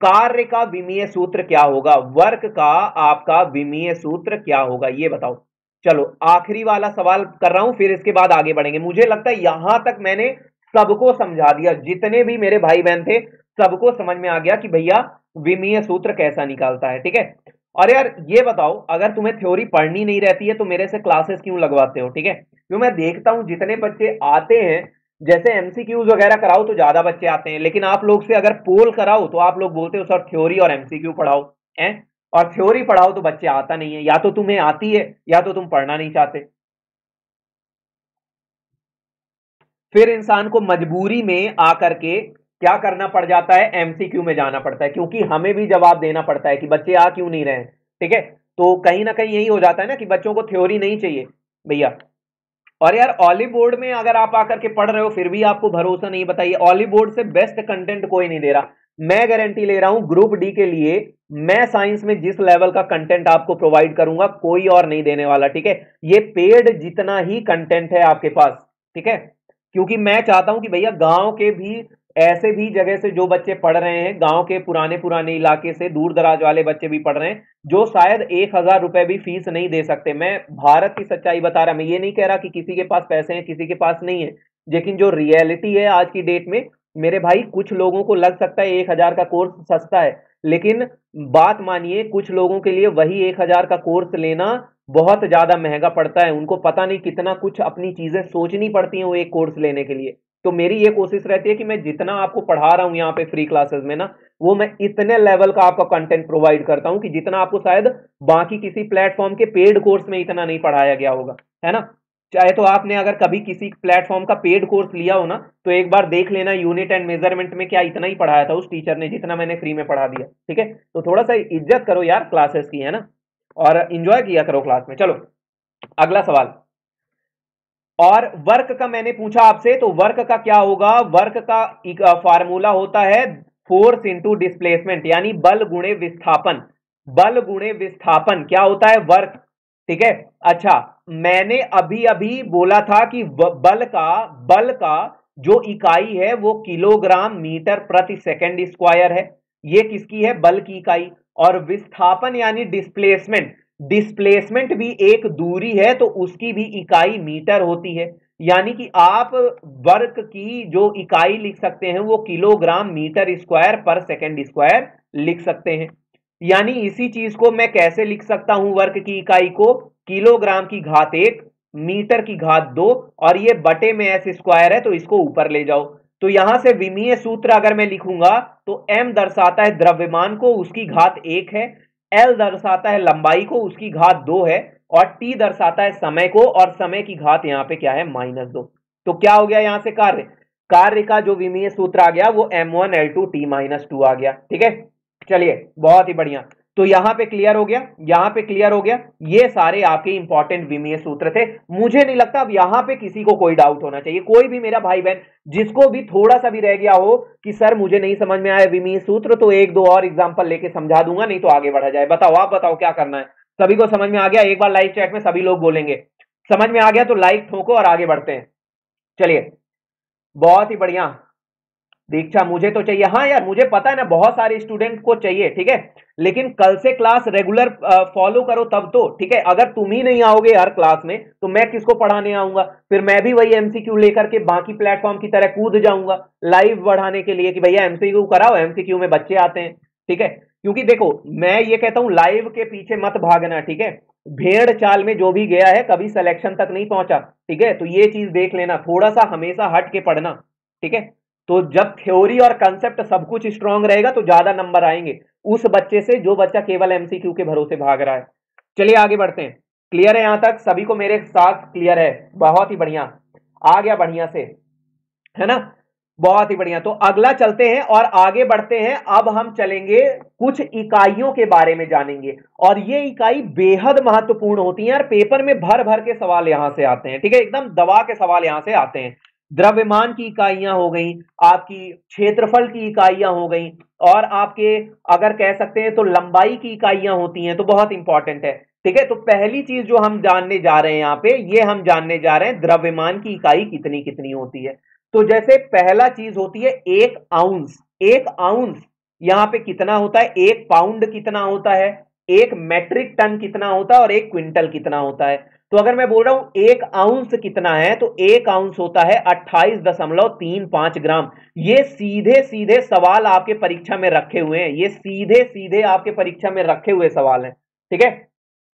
कार्य का विमीय सूत्र क्या होगा, वर्क का आपका विमीय सूत्र क्या होगा, ये बताओ। चलो, आखिरी वाला सवाल कर रहा हूं, फिर इसके बाद आगे बढ़ेंगे। मुझे लगता है यहां तक मैंने सबको समझा दिया, जितने भी मेरे भाई बहन थे सबको समझ में आ गया कि भैया विमीय सूत्र कैसा निकालता है, ठीक है। और यार ये बताओ, अगर तुम्हें थ्योरी पढ़नी नहीं रहती है तो मेरे से क्लासेस क्यों लगवाते हो, ठीक है। क्यों, मैं देखता हूं जितने बच्चे आते हैं, जैसे एमसीक्यूज वगैरह कराओ तो ज्यादा बच्चे आते हैं, लेकिन आप लोग से अगर पोल कराओ तो आप लोग बोलते हो सर थ्योरी और एमसीक्यू पढ़ाओ, हैं, और थ्योरी पढ़ाओ तो बच्चे आता नहीं है, या तो तुम्हें आती है या तो तुम पढ़ना नहीं चाहते। फिर इंसान को मजबूरी में आकर के क्या करना पड़ जाता है, एमसीक्यू में जाना पड़ता है, क्योंकि हमें भी जवाब देना पड़ता है कि बच्चे आ क्यों नहीं रहे हैं, ठीक है। तो कहीं ना कहीं यही हो जाता है ना कि बच्चों को थ्योरी नहीं चाहिए भैया। और यार ऑलिव बोर्ड में अगर आप आकर के पढ़ रहे हो फिर भी आपको भरोसा नहीं, बताइए, ऑलिव बोर्ड से बेस्ट कंटेंट कोई नहीं दे रहा। मैं गारंटी ले रहा हूं ग्रुप डी के लिए, मैं साइंस में जिस लेवल का कंटेंट आपको प्रोवाइड करूंगा कोई और नहीं देने वाला, ठीक है। ये पेड जितना ही कंटेंट है आपके पास, ठीक है, क्योंकि मैं चाहता हूं कि भैया गांव के भी, ऐसे भी जगह से जो बच्चे पढ़ रहे हैं, गांव के पुराने पुराने इलाके से दूर दराज वाले बच्चे भी पढ़ रहे हैं, जो शायद 1,000 रुपए भी फीस नहीं दे सकते। मैं भारत की सच्चाई बता रहा, मैं ये नहीं कह रहा कि किसी के पास पैसे हैं किसी के पास नहीं है, लेकिन जो रियलिटी है आज की डेट में, मेरे भाई, कुछ लोगों को लग सकता है 1,000 का कोर्स सस्ता है, लेकिन बात मानिए कुछ लोगों के लिए वही 1,000 का कोर्स लेना बहुत ज्यादा महंगा पड़ता है, उनको पता नहीं कितना कुछ अपनी चीजें सोचनी पड़ती हैं वो एक कोर्स लेने के लिए। तो मेरी ये कोशिश रहती है कि मैं जितना आपको पढ़ा रहा हूं यहाँ पे फ्री क्लासेस में ना, वो मैं इतने लेवल का आपका कंटेंट प्रोवाइड करता हूं कि जितना आपको शायद बाकी किसी प्लेटफॉर्म के पेड कोर्स में इतना नहीं पढ़ाया गया होगा, है ना। चाहे तो आपने अगर कभी किसी प्लेटफॉर्म का पेड कोर्स लिया हो ना, तो एक बार देख लेना यूनिट एंड मेजरमेंट में क्या इतना ही पढ़ाया था उस टीचर ने जितना मैंने फ्री में पढ़ा दिया, ठीक है। तो थोड़ा सा इज्जत करो यार क्लासेस की, है ना, और इंजॉय किया करो क्लास में। चलो, अगला सवाल। और वर्क का मैंने पूछा आपसे, तो वर्क का क्या होगा, वर्क का फार्मूला होता है फोर्स इंटू डिस्प्लेसमेंट, यानी बल गुणे विस्थापन, बल गुणे विस्थापन क्या होता है, वर्क, ठीक है। अच्छा, मैंने अभी अभी बोला था कि बल का जो इकाई है वो किलोग्राम मीटर प्रति सेकंड स्क्वायर है, ये किसकी है, बल की इकाई। और विस्थापन यानी डिस्प्लेसमेंट, डिस्प्लेसमेंट भी एक दूरी है तो उसकी भी इकाई मीटर होती है, यानी कि आप वर्क की जो इकाई लिख सकते हैं वो किलोग्राम मीटर स्क्वायर पर सेकंड स्क्वायर लिख सकते हैं। यानी इसी चीज को मैं कैसे लिख सकता हूं, वर्क की इकाई को किलोग्राम की घात 1, मीटर की घात 2, और ये बटे में एस स्क्वायर है तो इसको ऊपर ले जाओ। तो यहां से विमीय सूत्र अगर मैं लिखूंगा तो m दर्शाता है द्रव्यमान को, उसकी घात 1 है, l दर्शाता है लंबाई को, उसकी घात 2 है, और t दर्शाता है समय को, और समय की घात यहां पे क्या है, -2। तो क्या हो गया यहां से, कार्य, कार्य का जो विमीय सूत्र आ गया वो m1l2t-2 आ गया, ठीक है। चलिए, बहुत ही बढ़िया। तो यहां पे क्लियर हो गया, यहां पे क्लियर हो गया। ये सारे आपके इंपॉर्टेंट विमीय सूत्र थे। मुझे नहीं लगता अब यहां पे किसी को कोई डाउट होना चाहिए। कोई भी मेरा भाई बहन जिसको भी थोड़ा सा भी रह गया हो कि सर मुझे नहीं समझ में आया विमीय सूत्र, तो एक दो और एग्जांपल लेके समझा दूंगा, नहीं तो आगे बढ़ा जाए। बताओ, आप बताओ क्या करना है। सभी को समझ में आ गया? एक बार लाइव चैट में सभी लोग बोलेंगे समझ में आ गया तो लाइक ठोको और आगे बढ़ते हैं। चलिए, बहुत ही बढ़िया। दीक्षा मुझे तो चाहिए, हाँ यार मुझे पता है ना, बहुत सारे स्टूडेंट को चाहिए, ठीक है। लेकिन कल से क्लास रेगुलर फॉलो करो तब तो, ठीक है। अगर तुम ही नहीं आओगे हर क्लास में तो मैं किसको पढ़ाने आऊंगा? फिर मैं भी वही एमसीक्यू लेकर के बाकी प्लेटफॉर्म की तरह कूद जाऊंगा लाइव बढ़ाने के लिए कि भैया एमसीक्यू कराओ, एमसीक्यू में बच्चे आते हैं, ठीक है। क्योंकि देखो मैं ये कहता हूं लाइव के पीछे मत भागना, ठीक है। भेड़ चाल में जो भी गया है कभी सिलेक्शन तक नहीं पहुंचा, ठीक है। तो ये चीज देख लेना, थोड़ा सा हमेशा हट के पढ़ना, ठीक है। तो जब थ्योरी और कंसेप्ट सब कुछ स्ट्रांग रहेगा तो ज्यादा नंबर आएंगे उस बच्चे से जो बच्चा केवल एमसीक्यू के भरोसे भाग रहा है। चलिए आगे बढ़ते हैं। क्लियर है यहां तक? सभी को मेरे साथ क्लियर है? बहुत ही बढ़िया, आ गया बढ़िया से, है ना। बहुत ही बढ़िया। तो अगला चलते हैं और आगे बढ़ते हैं। अब हम चलेंगे कुछ इकाइयों के बारे में जानेंगे, और ये इकाई बेहद महत्वपूर्ण होती है यार। पेपर में भर भर के सवाल यहां से आते हैं, ठीक है। एकदम दबा के सवाल यहां से आते हैं। द्रव्यमान की इकाइयां हो गई, आपकी क्षेत्रफल की इकाइयां हो गई, और आपके अगर कह सकते हैं तो लंबाई की इकाइयां होती हैं, तो बहुत इंपॉर्टेंट है, ठीक है। तो पहली चीज जो हम जानने जा रहे हैं यहां पे, ये हम जानने जा रहे हैं द्रव्यमान की इकाई कितनी कितनी होती है। तो जैसे पहला चीज होती है एक आउंस। एक आउंस यहां पे कितना होता है? एक पाउंड कितना होता है, एक मैट्रिक टन कितना होता है, और एक क्विंटल कितना होता है। तो अगर मैं बोल रहा हूं एक आउंस कितना है, तो एक आउंस होता है 28.35 ग्राम। ये सीधे सीधे सवाल आपके परीक्षा में रखे हुए हैं, ये सीधे सीधे आपके परीक्षा में रखे हुए सवाल हैं, ठीक है।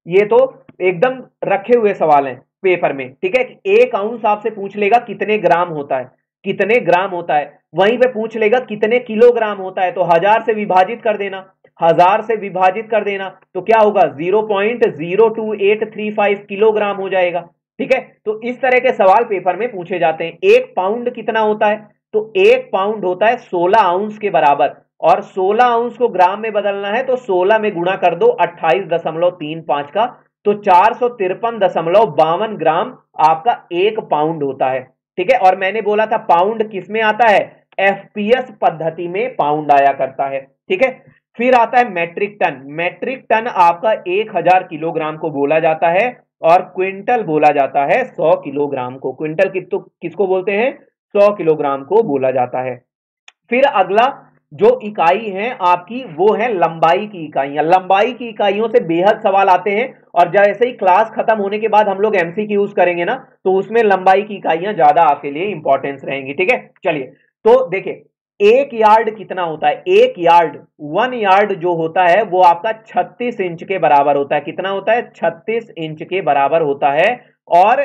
ये तो एकदम रखे हुए सवाल हैं पेपर में, ठीक है। एक आउंस आपसे पूछ लेगा कितने ग्राम होता है, कितने ग्राम होता है। वहीं पे पूछ लेगा कितने किलोग्राम होता है, तो 1000 से विभाजित कर देना, 1000 से विभाजित कर देना, तो क्या होगा? 0.02835 किलोग्राम हो जाएगा, ठीक है। तो इस तरह के सवाल पेपर में पूछे जाते हैं। एक पाउंड कितना होता है? तो एक पाउंड होता है 16 आउंस के बराबर, और 16 आउंस को ग्राम में बदलना है तो 16 में गुणा कर दो 28.35 का, तो 453.52 ग्राम आपका एक पाउंड होता है, ठीक है। और मैंने बोला था पाउंड किस में आता है? एफपीएस पद्धति में पाउंड आया करता है, ठीक है। फिर आता है मैट्रिक टन। मैट्रिक टन आपका 1000 किलोग्राम को बोला जाता है, और क्विंटल बोला जाता है 100 किलोग्राम को। क्विंटल किसको बोलते हैं? 100 किलोग्राम को बोला जाता है। फिर अगला जो इकाई है आपकी, वो है लंबाई की इकाइयां। लंबाई की इकाइयों से बेहद सवाल आते हैं, और जैसे ही क्लास खत्म होने के बाद हम लोग एमसीक्यू यूज करेंगे ना, तो उसमें लंबाई की इकाइयां ज्यादा आपके लिए इंपॉर्टेंस रहेंगी, ठीक है। चलिए, तो देखिए एक यार्ड कितना होता है? एक यार्ड, 1 यार्ड जो होता है वो आपका 36 इंच के बराबर होता है। कितना होता है? 36 इंच के बराबर होता है। और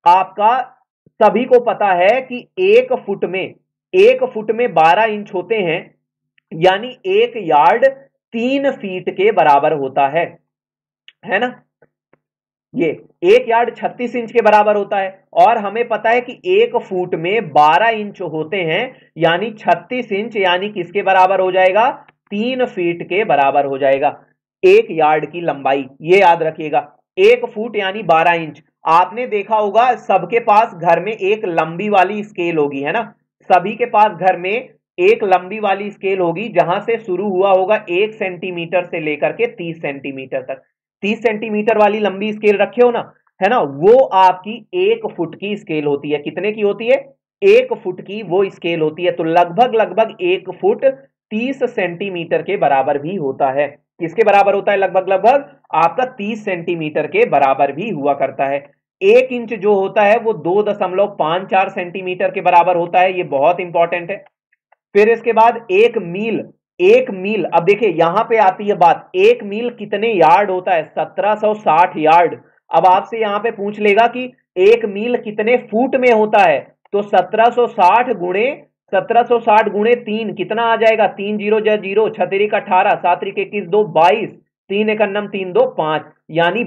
आपका सभी को पता है कि एक फुट में 12 इंच होते हैं, यानी एक यार्ड 3 फीट के बराबर होता है ना। ये एक यार्ड 36 इंच के बराबर होता है, और हमें पता है कि एक फुट में 12 इंच होते हैं, यानी 36 इंच यानी किसके बराबर हो जाएगा? 3 फीट के बराबर हो जाएगा एक यार्ड की लंबाई। ये याद रखिएगा, एक फुट यानी 12 इंच। आपने देखा होगा सबके पास घर में एक लंबी वाली स्केल होगी, है ना। सभी के पास घर में एक लंबी वाली स्केल होगी, जहां से शुरू हुआ होगा 1 सेंटीमीटर से लेकर के 30 सेंटीमीटर तक। 30 सेंटीमीटर वाली लंबी स्केल रखे हो ना, है ना, वो आपकी 1 फुट की स्केल होती है। कितने की होती है? 1 फुट की वो स्केल होती है। तो लगभग लगभग 1 फुट 30 सेंटीमीटर के बराबर भी होता है। किसके बराबर होता है? लगभग लगभग आपका 30 सेंटीमीटर के बराबर भी हुआ करता है। 1 इंच जो होता है वो 2.54 सेंटीमीटर के बराबर होता है। ये बहुत इंपॉर्टेंट है। फिर इसके बाद एक मील, अब देखिए यहां पे आती है बात, एक मील कितने यार्ड होता है? 1760 यार्ड। अब आपसे यहां पे पूछ लेगा कि एक मील कितने फुट में होता है, तो 1760 गुणे 3 कितना आ जाएगा? 3 जीरो जा जीरो, 6 तिरिक 18, 7 तिरिक 21, 2 22, 3 एक अन्नम 3 2 5, यानी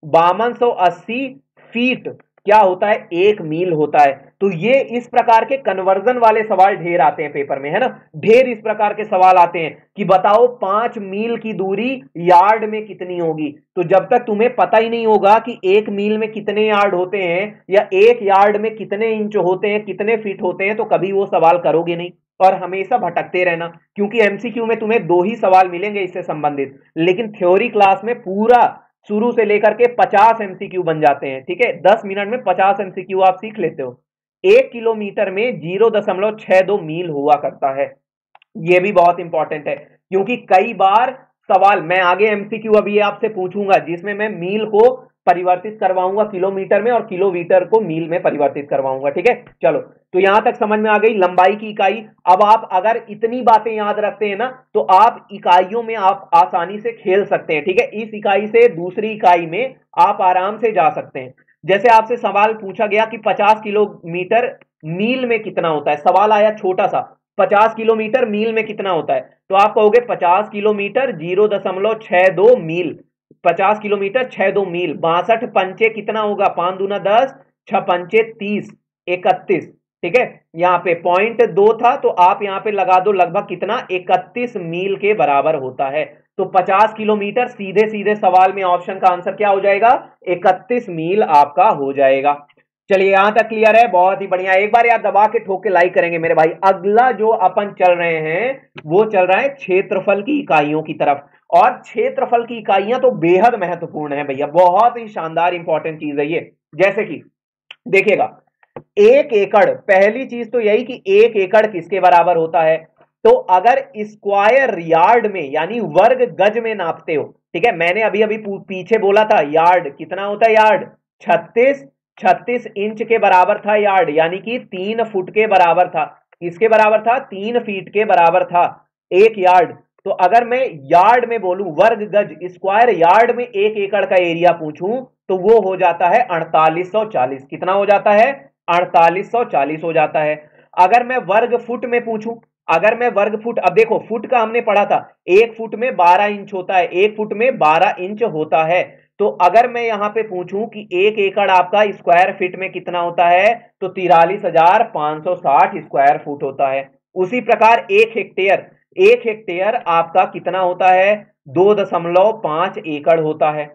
5280 फीट क्या होता है? एक मील होता है। तो तो ये इस प्रकार के कन्वर्जन वाले सवाल ढेर आते हैं पेपर में, है ना। ढेर इस प्रकार के सवाल आते हैं कि बताओ 5 मील की दूरी यार्ड में कितनी होगी। तो जब तक तुम्हें पता ही नहीं होगा कि 1 मील में कितने यार्ड होते हैं या 1 यार्ड में कितने इंच होते हैं, कितने फीट होते हैं, तो कभी वो सवाल करोगे नहीं और हमेशा भटकते रहना। क्योंकि एमसीक्यू में तुम्हें 2 ही सवाल मिलेंगे इससे संबंधित, लेकिन थ्योरी क्लास में पूरा शुरू से लेकर के 50 एमसीक्यू बन जाते हैं। ठीक है, 10 मिनट में 50 एमसीक्यू आप सीख लेते हो। 1 किलोमीटर में 0.62 मील हुआ करता है। ये भी बहुत इंपॉर्टेंट है, क्योंकि कई बार सवाल, मैं आगे एमसीक्यू अभी आपसे पूछूंगा जिसमें मैं मील को परिवर्तित करवाऊंगा किलोमीटर में और किलोमीटर को मील में परिवर्तित करवाऊंगा। ठीक है, चलो, तो यहां तक समझ में आ गई लंबाई की इकाई। अब आप अगर इतनी बातें याद रखते हैं ना, तो आप इकाइयों में आप आसानी से खेल सकते हैं। ठीक है, इस इकाई से दूसरी इकाई में आप आराम से जा सकते हैं। जैसे आपसे सवाल पूछा गया कि 50 किलोमीटर मील में कितना होता है, सवाल आया छोटा सा, 50 किलोमीटर मील में कितना होता है, तो आप कहोगे 50 किलोमीटर 0.62 मील, 50 किलोमीटर 62 मील, 62 पंचे कितना होगा, 5 दूना 10, 6 पंचे 30, 31। ठीक है, यहाँ पे पॉइंट 2 था तो आप यहाँ पे लगा दो लगभग कितना, 31 मील के बराबर होता है। तो 50 किलोमीटर सीधे सीधे सवाल में ऑप्शन का आंसर क्या हो जाएगा, 31 मील आपका हो जाएगा। चलिए, यहां तक क्लियर है, बहुत ही बढ़िया। एक बार यार दबा के ठोक के लाइक करेंगे मेरे भाई। अगला जो अपन चल रहे हैं वो चल रहा है क्षेत्रफल की इकाइयों की तरफ। और क्षेत्रफल की इकाइयां तो बेहद महत्वपूर्ण है भैया, बहुत ही शानदार इंपॉर्टेंट चीज है ये। जैसे कि देखिएगा, 1 एकड़, पहली चीज तो यही कि 1 एकड़ किसके बराबर होता है। तो अगर स्क्वायर यार्ड में यानी वर्ग गज में नापते हो, ठीक है, मैंने अभी अभी पीछे बोला था यार्ड कितना होता है, यार्ड 36 इंच के बराबर था यार्ड, यानी कि 3 फुट के बराबर था। किसके बराबर था, 3 फीट के बराबर था 1 यार्ड। तो अगर मैं यार्ड में बोलूं, वर्ग गज स्क्वायर यार्ड में 1 एकड़ का एरिया पूछूं, तो वो हो जाता है 4840। कितना हो जाता है, 4840 हो जाता है। अगर मैं वर्ग फुट में पूछूं, अगर मैं वर्ग फुट, अब देखो फुट का हमने पढ़ा था, 1 फुट में 12 इंच होता है, 1 फुट में 12 इंच होता है। तो अगर मैं यहां पे पूछूं कि 1 एकड़ आपका स्क्वायर फीट में कितना होता है, तो 43,560 स्क्वायर फुट होता है। उसी प्रकार 1 हेक्टेयर आपका कितना होता है, 2.5 एकड़ होता है।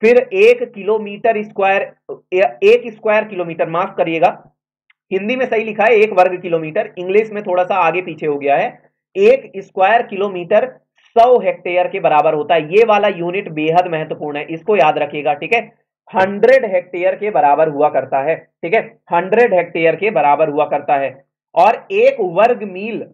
फिर 1 किलोमीटर स्क्वायर, 1 स्क्वायर किलोमीटर, माफ करिएगा, हिंदी में सही लिखा है 1 वर्ग किलोमीटर, इंग्लिश में थोड़ा सा आगे पीछे हो गया है। 1 स्क्वायर किलोमीटर 100 हेक्टेयर के बराबर होता है। ये वाला यूनिट बेहद महत्वपूर्ण है, इसको याद रखिएगा। ठीक है, 100 हेक्टेयर के बराबर हुआ करता है। ठीक है, 100 हेक्टेयर के बराबर हुआ करता है। और 1 वर्ग मील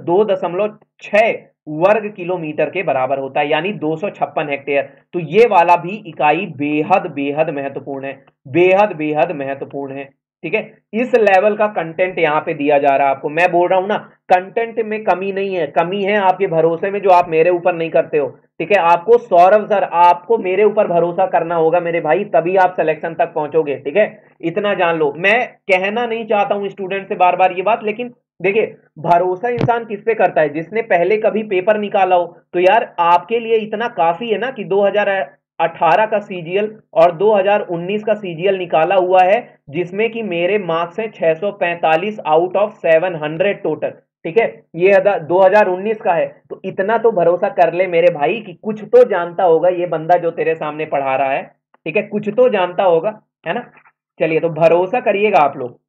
2.6 वर्ग किलोमीटर के बराबर होता है, यानी 256 हेक्टेयर। तो ये वाला भी इकाई बेहद बेहद महत्वपूर्ण है, बेहद बेहद महत्वपूर्ण है। ठीक है, इस लेवल का कंटेंट यहां पे दिया जा रहा है आपको। मैं बोल रहा हूं ना, कंटेंट में कमी नहीं है, कमी है आपके भरोसे में जो आप मेरे ऊपर नहीं करते हो। ठीक है, आपको सौरभ सर, आपको मेरे ऊपर भरोसा करना होगा मेरे भाई, तभी आप सिलेक्शन तक पहुंचोगे। ठीक है, इतना जान लो। मैं कहना नहीं चाहता हूं स्टूडेंट से बार बार ये बात, लेकिन देखिए, भरोसा इंसान किस पे करता है, जिसने पहले कभी पेपर निकाला हो। तो यार आपके लिए इतना काफी है ना कि 2018 का सीजीएल और 2019 का सीजीएल निकाला हुआ है, जिसमें कि मेरे मार्क्स हैं 645 आउट ऑफ 700 टोटल। ठीक है, ये 2019 का है। तो इतना तो भरोसा कर ले मेरे भाई कि कुछ तो जानता होगा ये बंदा जो तेरे सामने पढ़ा रहा है। ठीक है, कुछ तो जानता होगा, है ना। चलिए, तो भरोसा करिएगा आप लोग।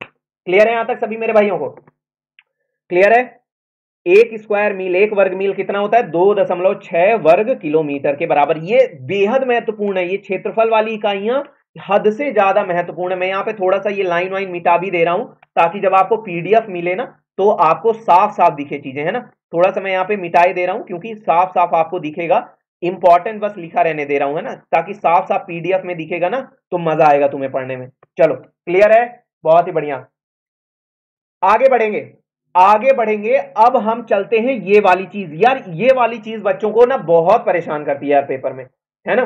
क्लियर है यहां तक सभी मेरे भाइयों को, क्लियर है। 1 स्क्वायर मील, 1 वर्ग मील कितना होता है, 2.6 वर्ग किलोमीटर के बराबर। ये बेहद महत्वपूर्ण है, ये क्षेत्रफल वाली इकाइयां हद से ज्यादा महत्वपूर्ण है। मैं यहाँ पे थोड़ा सा ये लाइन वाइन मिटा भी दे रहा हूं, ताकि जब आपको पीडीएफ मिले ना, तो आपको साफ साफ दिखे चीजें, है ना। थोड़ा सा मैं यहाँ पे मिटाई दे रहा हूं, क्योंकि साफ साफ आपको दिखेगा। इंपॉर्टेंट बस लिखा रहने दे रहा हूं, है ना, ताकि साफ साफ पीडीएफ में दिखेगा ना, तो मजा आएगा तुम्हें पढ़ने में। चलो, क्लियर है, बहुत ही बढ़िया। आगे बढ़ेंगे, आगे बढ़ेंगे। अब हम चलते हैं ये वाली चीज। यार ये वाली चीज बच्चों को ना बहुत परेशान करती है यार पेपर में, है ना।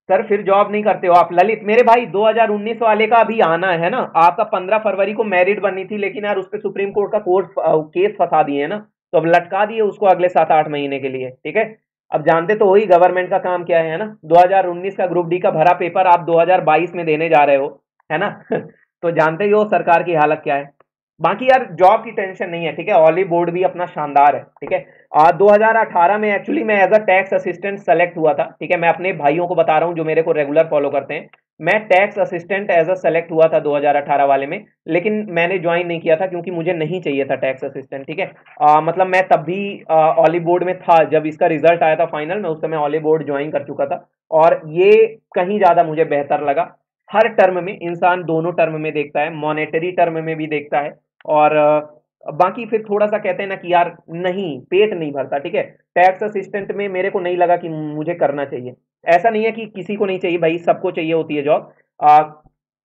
सर फिर जॉब नहीं करते हो आप, ललित मेरे भाई 2019 वाले का अभी आना है ना। आपका 15 फरवरी को मेरिट बननी थी, लेकिन यार उस पर सुप्रीम कोर्ट का कोर्ट केस फंसा दिए है ना, तो अब लटका दिए उसको अगले 7-8 महीने के लिए। ठीक है, अब जानते तो हो ही गवर्नमेंट का काम क्या है ना। 2019 का ग्रुप डी का भरा पेपर आप 2022 में देने जा रहे हो, है ना। तो जानते ही हो सरकार की हालत क्या है। बाकी यार जॉब की टेंशन नहीं है, ठीक है, ऑली बोर्ड भी अपना शानदार है, ठीक है। 2018 में एक्चुअली मैं as a tax assistant select हुआ था, ठीक है। मैं अपने भाइयों को बता रहा हूँ जो मेरे को रेगुलर फॉलो करते हैं, मैं tax assistant as a select हुआ था 2018 वाले में, लेकिन मैंने ज्वाइन नहीं किया था क्योंकि मुझे नहीं चाहिए था टैक्स असिस्टेंट, ठीक है। मतलब मैं तब भी ऑली बोर्ड में था, जब इसका रिजल्ट आया था फाइनल, मैं उस समय ऑली बोर्ड ज्वाइन कर चुका था, और ये कहीं ज्यादा मुझे बेहतर लगा। हर टर्म में इंसान दोनों टर्म में देखता है, मॉनेटरी टर्म में भी देखता है, और बाकी फिर थोड़ा सा कहते हैं ना कि यार नहीं, पेट नहीं भरता, ठीक है। टैक्स असिस्टेंट में मेरे को नहीं लगा कि मुझे करना चाहिए। ऐसा नहीं है कि किसी को नहीं चाहिए भाई, सबको चाहिए होती है जॉब,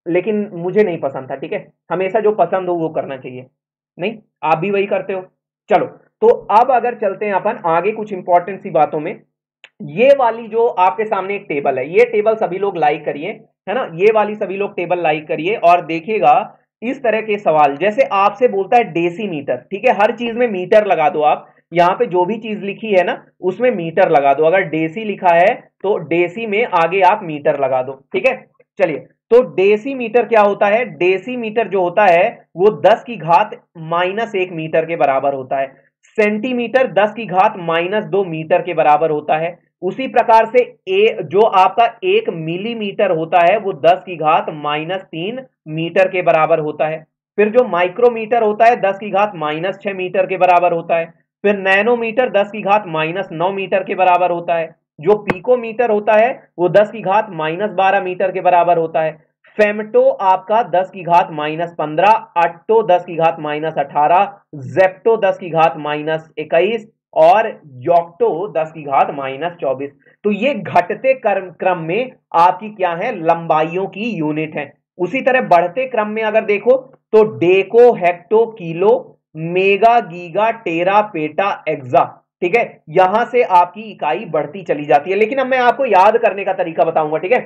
लेकिन मुझे नहीं पसंद था, ठीक है। हमेशा जो पसंद हो वो करना चाहिए। नहीं, आप भी वही करते हो। चलो, तो अब अगर चलते हैं अपन आगे कुछ इंपॉर्टेंट सी बातों में। ये वाली जो आपके सामने एक टेबल है, ये टेबल सभी लोग लाइक करिए, है ना, ये वाली सभी लोग टेबल लाइक करिए और देखिएगा इस तरह के सवाल, जैसे आपसे बोलता है डेसीमीटर, ठीक है, हर चीज में मीटर लगा दो आप, यहां पे जो भी चीज लिखी है ना उसमें मीटर लगा दो, अगर डेसी लिखा है तो डेसी में आगे आप मीटर लगा दो, ठीक है। चलिए, तो डेसीमीटर क्या होता है, डेसीमीटर जो होता है वो 10 की घात -1 मीटर के बराबर होता है। सेंटीमीटर 10 की घात -2 मीटर के बराबर होता है। उसी प्रकार से जो आपका 1 मिलीमीटर होता है वो 10 की घात -3 मीटर के बराबर होता है। फिर जो माइक्रोमीटर होता है 10 की घात -6 मीटर के बराबर होता है। फिर नैनोमीटर 10 की घात -9 मीटर के बराबर होता है। जो पीकोमीटर होता है वो 10 की घात -12 मीटर के बराबर होता है। फेमटो आपका 10 की घात -15, अट्टो 10 की घात -18, जेप्टो 10 की घात -21 और योक्टो 10 की घात -24। तो ये घटते क्रम में आपकी क्या है, लंबाइयों की यूनिट है। उसी तरह बढ़ते क्रम में अगर देखो तो deca, hecto, kilo, mega, giga, tera, peta, exa, ठीक है, यहां से आपकी इकाई बढ़ती चली जाती है। लेकिन अब मैं आपको याद करने का तरीका बताऊंगा, ठीक है।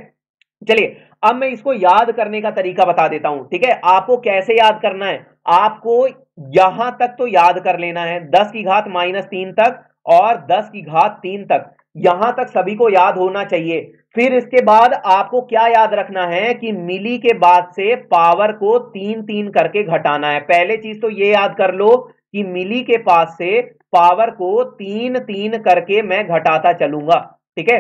चलिए, अब मैं इसको याद करने का तरीका बता देता हूं, ठीक है। आपको कैसे याद करना है, आपको यहां तक तो याद कर लेना है, 10 की घात -3 तक और 10 की घात 3 तक, यहां तक सभी को याद होना चाहिए। फिर इसके बाद आपको क्या याद रखना है कि मिली के बाद से पावर को 3 करके घटाना है। पहले चीज तो ये याद कर लो कि मिली के पास से पावर को 3 करके मैं घटाता चलूंगा, ठीक है।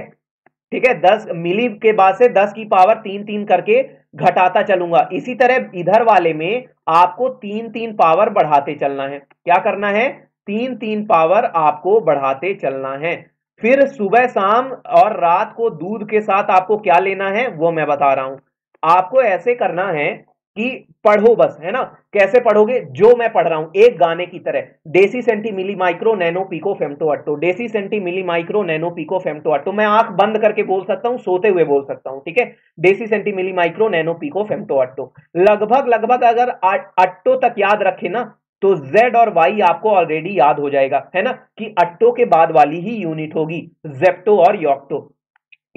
ठीक है, 10 मिली के बाद से 10 की पावर 3 करके घटाता चलूंगा। इसी तरह इधर वाले में आपको 3 पावर बढ़ाते चलना है। क्या करना है, 3 पावर आपको बढ़ाते चलना है। फिर सुबह शाम और रात को दूध के साथ आपको क्या लेना है वो मैं बता रहा हूं। आपको ऐसे करना है कि पढ़ो बस, है ना। कैसे पढ़ोगे, जो मैं पढ़ रहा हूं एक गाने की तरह, deci centi milli micro nano pico femto atto, deci centi milli micro nano pico femto atto, मैं आंख बंद करके बोल सकता हूं, सोते हुए बोल सकता हूं, ठीक है। Deci centi milli micro nano pico femto atto, लगभग लगभग अगर अट्टो तक याद रखे ना तो जेड और वाई आपको ऑलरेडी याद हो जाएगा, है ना, कि अट्टो के बाद वाली ही यूनिट होगी जेप्टो और योक्टो।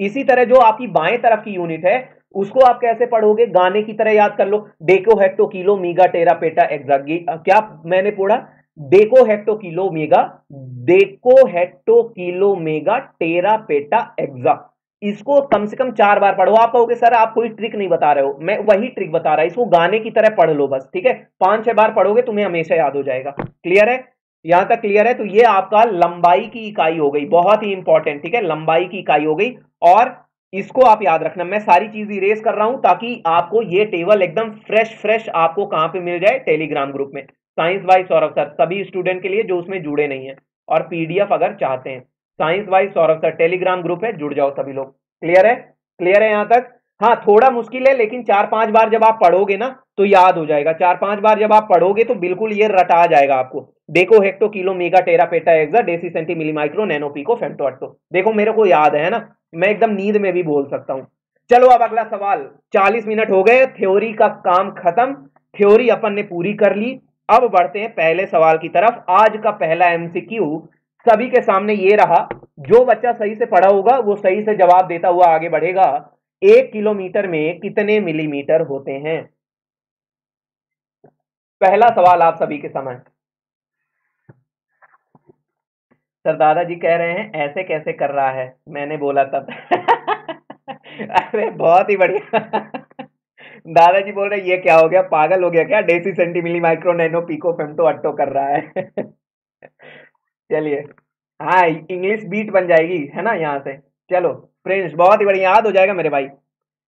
इसी तरह जो आपकी बाएं तरफ की यूनिट है उसको आप कैसे पढ़ोगे, गाने की तरह याद कर लो, deca, hecto, kilo, mega, tera, peta, exa. क्या मैंने पढ़ा, deca, hecto, kilo, mega, deca, hecto, kilo, mega, tera, peta, exa. इसको कम से कम 4 बार पढ़ो। आप कहोगे सर आप कोई ट्रिक नहीं बता रहे हो, मैं वही ट्रिक बता रहा हूं, इसको गाने की तरह पढ़ लो बस, ठीक है। 5-6 बार पढ़ोगे तुम्हें हमेशा याद हो जाएगा। क्लियर है, यहां तक क्लियर है। तो ये आपका लंबाई की इकाई हो गई, बहुत ही इंपॉर्टेंट, ठीक है, लंबाई की इकाई हो गई। और इसको आप याद रखना, मैं सारी चीज इरेज कर रहा हूं ताकि आपको ये टेबल एकदम फ्रेश फ्रेश आपको कहां पे मिल जाए, टेलीग्राम ग्रुप में, साइंस बाय सौरभ सर, सभी स्टूडेंट के लिए जो उसमें जुड़े नहीं है और पीडीएफ अगर चाहते हैं, science by Saurabh sir Telegram group है, जुड़ जाओ सभी लोग। क्लियर है, क्लियर है यहां तक। हाँ थोड़ा मुश्किल है लेकिन 4-5 बार जब आप पढ़ोगे ना तो याद हो जाएगा, 4-5 बार जब आप पढ़ोगे तो बिल्कुल ये रटा जाएगा आपको। देखो, hecto, kilo, mega, tera, peta, AXA, deci, centi, milli, micro, nano, pico, femto, अट्टो, देखो मेरे को याद है ना, मैं एकदम नींद में भी बोल सकता हूं। चलो अब अगला सवाल, 40 मिनट हो गए, थ्योरी का काम खत्म, थ्योरी अपन ने पूरी कर ली। अब बढ़ते हैं पहले सवाल की तरफ। आज का पहला एमसीक्यू सभी के सामने ये रहा, जो बच्चा सही से पढ़ा होगा वो सही से जवाब देता हुआ आगे बढ़ेगा। 1 किलोमीटर में कितने मिलीमीटर होते हैं? पहला सवाल आप सभी के सामने। सर दादाजी कह रहे हैं ऐसे कैसे कर रहा है, मैंने बोला तब। अरे बहुत ही बढ़िया। दादाजी बोल रहे ये क्या हो गया, पागल हो गया क्या, deci centi milli micro nano pico femto atto कर रहा है। चलिए, हाँ इंग्लिश बीट बन जाएगी है ना यहाँ से। चलो प्रिंस, बहुत ही बढ़िया, याद हो जाएगा मेरे भाई।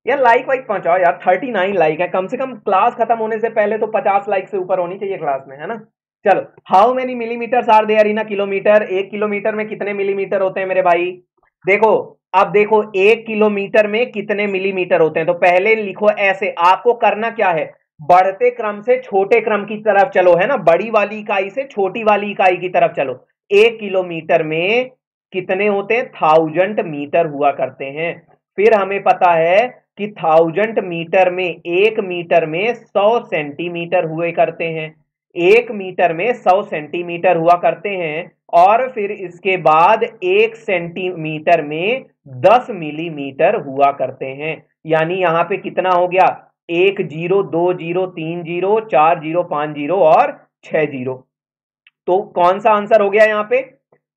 यार लाइक वाइक पहुंचाओ यार, 39 लाइक है, कम से कम क्लास खत्म होने से पहले तो 50 लाइक से ऊपर होनी चाहिए क्लास में, है ना। चलो, how many millimetres are there in a kilometre, 1 kilometre में कितने मिलीमीटर होते हैं मेरे भाई। देखो, अब देखो 1 किलोमीटर में कितने मिलीमीटर होते हैं, तो पहले लिखो ऐसे, आपको करना क्या है, बढ़ते क्रम से छोटे क्रम की तरफ चलो, है ना, बड़ी वाली इकाई से छोटी वाली इकाई की तरफ चलो। 1 किलोमीटर में कितने होते हैं, 1000 मीटर हुआ करते हैं। फिर हमें पता है कि 1000 मीटर में, 1 मीटर में 100 सेंटीमीटर हुए करते हैं, 1 मीटर में 100 सेंटीमीटर हुआ करते हैं। और फिर इसके बाद 1 सेंटीमीटर में 10 मिलीमीटर हुआ करते हैं। यानी यहां पे कितना हो गया, 1 0 2 0 3 0 4 0 5 0 और 6 0। तो कौन सा आंसर हो गया यहाँ पे,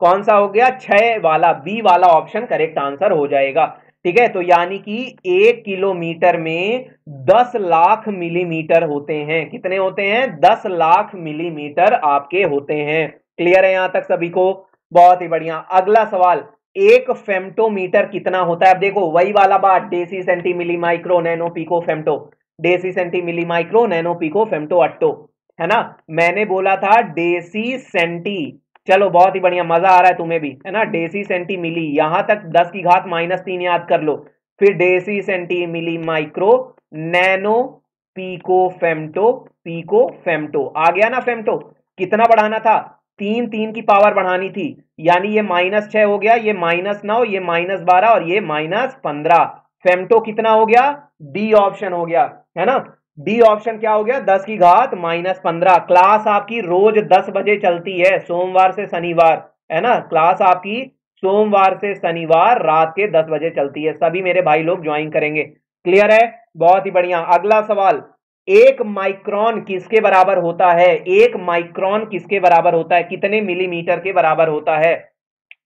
कौन सा हो गया, 6 वाला, बी वाला ऑप्शन करेक्ट आंसर हो जाएगा। ठीक है, तो यानी कि 1 किलोमीटर में 10 लाख मिलीमीटर होते हैं, कितने होते हैं, 10 लाख मिलीमीटर आपके होते हैं। क्लियर है यहां तक सभी को, बहुत ही बढ़िया। अगला सवाल, एक फेम्टोमीटर कितना होता है। अब देखो वही वाला बात, deci centi milli micro nano pico femto, deci centi milli micro nano pico femto atto, है ना। मैंने बोला था डेसी सेंटी, चलो बहुत ही बढ़िया, मजा आ रहा है तुम्हें भी, है ना। डेसी सेंटी मिली, यहां तक 10 की घात -3 याद कर लो। फिर deci centi milli micro nano pico femto, pico femto आ गया ना। फेम्टो कितना बढ़ाना था, 3 3 की पावर बढ़ानी थी, यानी ये -6 हो गया, ये -9, ये -12 और ये -15। फेम्टो कितना हो गया, डी ऑप्शन हो गया, है ना। डी ऑप्शन क्या हो गया, 10 की घात -15। क्लास आपकी रोज 10 बजे चलती है, सोमवार से शनिवार, है ना। क्लास आपकी सोमवार से शनिवार रात के 10 बजे चलती है, सभी मेरे भाई लोग ज्वाइन करेंगे। क्लियर है, बहुत ही बढ़िया। अगला सवाल, 1 माइक्रोन किसके बराबर होता है, 1 माइक्रोन किसके बराबर होता है, कितने मिलीमीटर के बराबर होता है।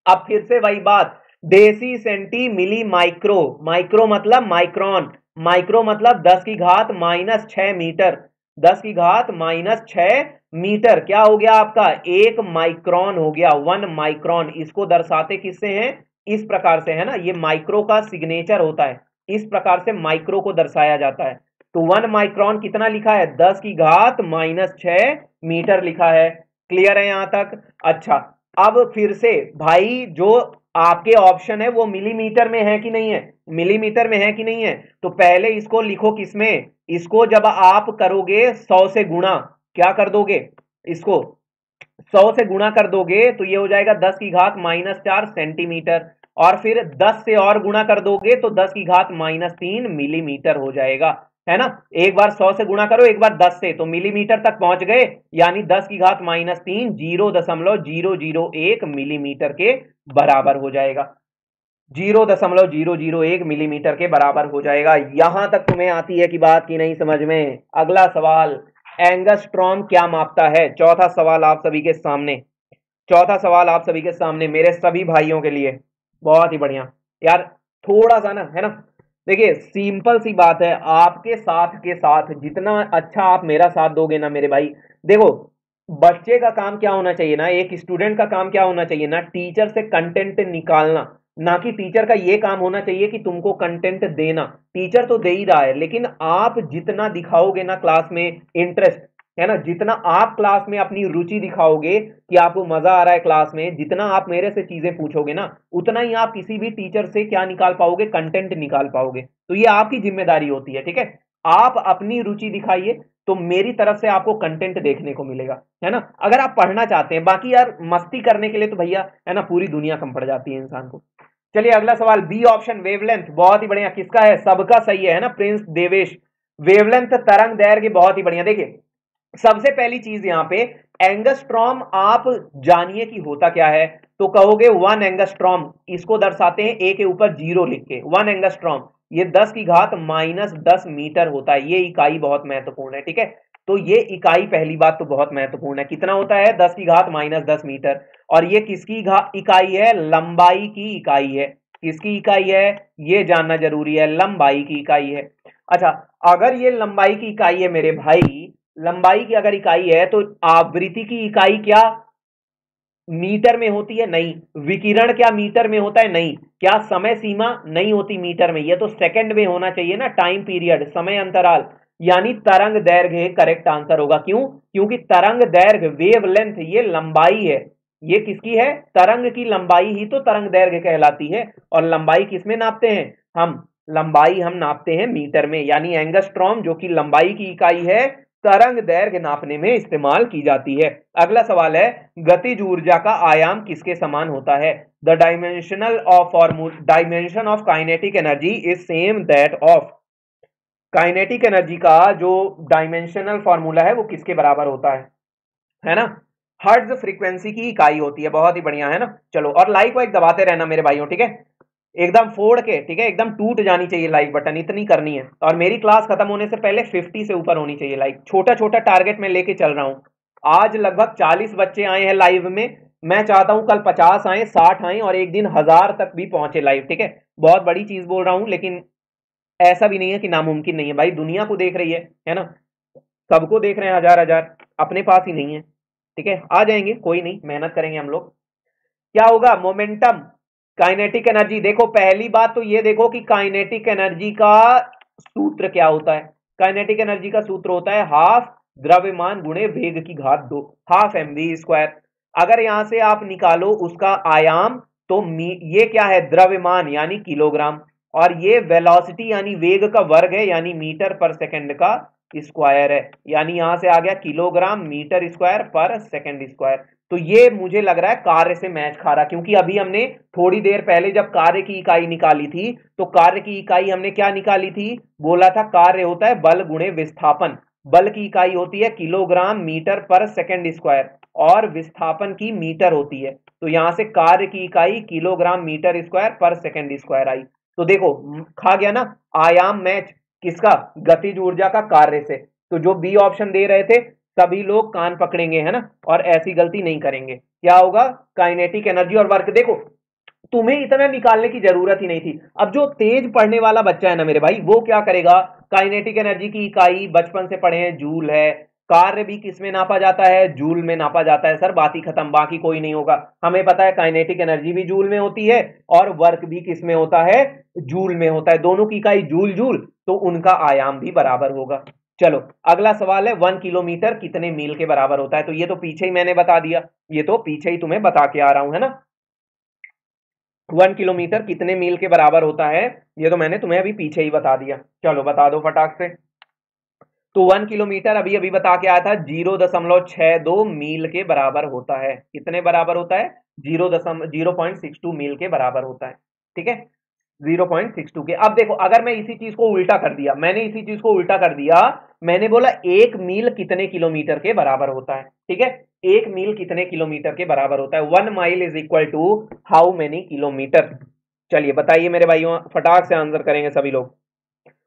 अब फिर से वही बात, deci centi milli micro, micro मतलब माइक्रोन, माइक्रो मतलब 10 की घात -6 मीटर, 10 की घात -6 मीटर क्या हो गया आपका, 1 माइक्रोन हो गया, 1 माइक्रोन। इसको दर्शाते किससे हैं, इस प्रकार से, है ना, ये माइक्रो का सिग्नेचर होता है, इस प्रकार से माइक्रो को दर्शाया जाता है। तो 1 माइक्रोन कितना लिखा है, 10 की घात -6 मीटर लिखा है। क्लियर है यहां तक। अच्छा, अब फिर से भाई, जो आपके ऑप्शन है वो मिलीमीटर में है कि नहीं है, मिलीमीटर में है कि नहीं है, तो पहले इसको लिखो किसमें, इसको जब आप करोगे 100 से गुणा, क्या कर दोगे, इसको 100 से गुणा कर दोगे तो ये हो जाएगा 10 की घात -4 सेंटीमीटर, और फिर 10 से और गुणा कर दोगे तो 10 की घात -3 मिलीमीटर हो जाएगा, है ना। एक बार 100 से गुणा करो, एक बार 10 से, तो मिलीमीटर तक पहुंच गए, यानी 10 की घात -3 0.001 मिलीमीटर के बराबर हो जाएगा, 0.001 मिलीमीटर के बराबर हो जाएगा। यहां तक तुम्हें आती है कि बात की नहीं समझ में। अगला सवाल, एंगस्ट्रॉम क्या मापता है। चौथा सवाल आप सभी के सामने, चौथा सवाल आप सभी के सामने, मेरे सभी भाइयों के लिए, बहुत ही बढ़िया। यार थोड़ा सा ना, है ना, देखिए सिंपल सी बात है, आपके साथ के साथ जितना अच्छा आप मेरा साथ दोगे ना मेरे भाई, देखो बच्चे का काम क्या होना चाहिए ना, एक स्टूडेंट का काम क्या होना चाहिए ना, टीचर से कंटेंट निकालना, ना कि टीचर का ये काम होना चाहिए कि तुमको कंटेंट देना। टीचर तो दे ही रहा है, लेकिन आप जितना दिखाओगे ना क्लास में इंटरेस्ट, है ना, जितना आप क्लास में अपनी रुचि दिखाओगे कि आपको मजा आ रहा है क्लास में, जितना आप मेरे से चीजें पूछोगे ना, उतना ही आप किसी भी टीचर से क्या निकाल पाओगे, कंटेंट निकाल पाओगे। तो ये आपकी जिम्मेदारी होती है, ठीक है। आप अपनी रुचि दिखाइए, तो मेरी तरफ से आपको कंटेंट देखने को मिलेगा, है ना। अगर आप पढ़ना चाहते हैं, बाकी यार मस्ती करने के लिए तो भैया, है ना, पूरी दुनिया कम पड़ जाती है इंसान को। चलिए अगला सवाल, बी ऑप्शन वेवलेंथ, बहुत ही बढ़िया, किसका है, सबका सही है ना, प्रिंस देवेश। वेवलेंथ तरंग दैर्घ्य, बहुत ही बढ़िया। देखिए सबसे पहली चीज यहां पे, एंगस्ट्रॉम आप जानिए कि होता क्या है, तो कहोगे 1 एंगस्ट्रॉम, इसको दर्शाते हैं ए के ऊपर 0 लिख के, 1 एंगस्ट्रॉम ये 10 की घात -10 मीटर होता है, ये इकाई बहुत महत्वपूर्ण है, ठीक है। तो ये इकाई पहली बात तो बहुत महत्वपूर्ण है, कितना होता है, 10 की घात -10 मीटर। और ये किसकी इकाई है, लंबाई की इकाई है, किसकी इकाई है, ये जानना जरूरी है, लंबाई की इकाई है। अच्छा, अगर ये लंबाई की इकाई है मेरे भाई, लंबाई की अगर इकाई है तो आवृत्ति की इकाई क्या मीटर में होती है? नहीं। विकिरण क्या मीटर में होता है? नहीं। क्या समय सीमा? नहीं होती मीटर में, ये तो सेकंड में होना चाहिए ना, टाइम पीरियड, समय अंतराल। यानी तरंग दैर्घ्य करेक्ट आंसर होगा। क्यों? क्योंकि तरंग दैर्घ्य, वेव लेंथ, ये लंबाई है। ये किसकी है? तरंग की लंबाई ही तो तरंग दैर्घ्य कहलाती है। और लंबाई किसमें नापते हैं हम? लंबाई हम नापते हैं मीटर में, यानी एंगस्ट्रॉम जो कि लंबाई की इकाई है, तरंग दैर्घ्य नापने में इस्तेमाल की जाती है। अगला सवाल है, गतिज ऊर्जा का आयाम किसके समान होता है? The dimension of kinetic energy is same that of. Kinetic energy का जो डायमेंशनल फॉर्मूला है वो किसके बराबर होता है ना? हर्ट्ज फ्रीक्वेंसी की इकाई होती है। बहुत ही बढ़िया, है ना? चलो, और लाइक वाइक दबाते रहना मेरे भाइयों, ठीक है? एकदम फोड़ के, ठीक है, एकदम टूट जानी चाहिए लाइक बटन, इतनी करनी है। और मेरी क्लास खत्म होने से पहले 50 से ऊपर होनी चाहिए लाइक। छोटा छोटा टारगेट में लेके चल रहा हूं। आज लगभग 40 बच्चे आए हैं लाइव में। मैं चाहता हूं कल 50 आए, 60 आए, और एक दिन 1000 तक भी पहुंचे लाइव, ठीक है? बहुत बड़ी चीज बोल रहा हूं, लेकिन ऐसा भी नहीं है कि नामुमकिन नहीं है भाई। दुनिया को देख रही है ना? सबको देख रहे हैं, हजार हजार, अपने पास ही नहीं है। ठीक है, आ जाएंगे, कोई नहीं, मेहनत करेंगे हम लोग। क्या होगा? Momentum, kinetic energy. देखो, पहली बात तो ये देखो कि काइनेटिक एनर्जी का सूत्र क्या होता है। काइनेटिक एनर्जी का सूत्र होता है हाफ द्रव्यमान गुणे वेग की घात 2, हाफ mv स्क्वायर। अगर यहां से आप निकालो उसका आयाम, तो ये क्या है? द्रव्यमान यानी किलोग्राम, और ये वेलोसिटी यानी वेग का वर्ग है, यानी मीटर पर सेकंड का स्क्वायर है। यानी यहां से आ गया किलोग्राम मीटर स्क्वायर पर सेकंड स्क्वायर। तो ये मुझे लग रहा है कार्य से मैच खा रहा, क्योंकि अभी हमने थोड़ी देर पहले जब कार्य की इकाई निकाली थी, तो कार्य की इकाई हमने क्या निकाली थी? बोला था कार्य होता है बल गुणे विस्थापन। बल की इकाई होती है किलोग्राम मीटर पर सेकंड स्क्वायर, और विस्थापन की मीटर होती है। तो यहां से कार्य की इकाई किलोग्राम मीटर स्क्वायर पर सेकंड स्क्वायर आई। तो देखो, खा गया ना? आयाम मैच किसका? गतिज ऊर्जा का कार्य से। तो जो बी ऑप्शन दे रहे थे सभी लोग कान पकड़ेंगे, है ना? और ऐसी गलती नहीं करेंगे। क्या होगा? काइनेटिक एनर्जी और वर्क। देखो, तुम्हें इतना निकालने की जरूरत ही नहीं थी। अब जो तेज पढ़ने वाला बच्चा है ना मेरे भाई, वो क्या करेगा? काइनेटिक एनर्जी की इकाई बचपन से पढ़े हैं, जूल है। कार्य भी किस में नापा जाता है? जूल में नापा जाता है। सर बात ही खत्म, बाकी कोई नहीं होगा। हमें पता है काइनेटिक एनर्जी भी जूल में होती है, और वर्क भी किस में होता है? जूल में होता है। दोनों की इकाई जूल जूल, तो उनका आयाम भी बराबर होगा। चलो, अगला सवाल है, 1 किलोमीटर कितने मील के बराबर होता है? तो ये तो पीछे ही मैंने बता दिया, ये तो पीछे ही तुम्हें बता के आ रहा हूं, है ना? 1 किलोमीटर कितने मील के बराबर होता है, ये तो मैंने तुम्हें अभी पीछे ही बता दिया। चलो, बता दो फटाक से। तो 1 किलोमीटर अभी अभी बता के आया था, 0.62 मील के बराबर होता है। कितने बराबर होता है? 0.62 मील के बराबर होता है। ठीक है, 0.62 के। अब देखो, अगर मैं इसी चीज को उल्टा कर दिया, मैंने इसी चीज को उल्टा कर दिया, मैंने बोला 1 मील कितने किलोमीटर के बराबर होता है। ठीक है, 1 मील कितने किलोमीटर के बराबर होता है? 1 mile is equal to how many kilometre? चलिए बताइए मेरे भाइयों, फटाक से आंसर करेंगे सभी लोग।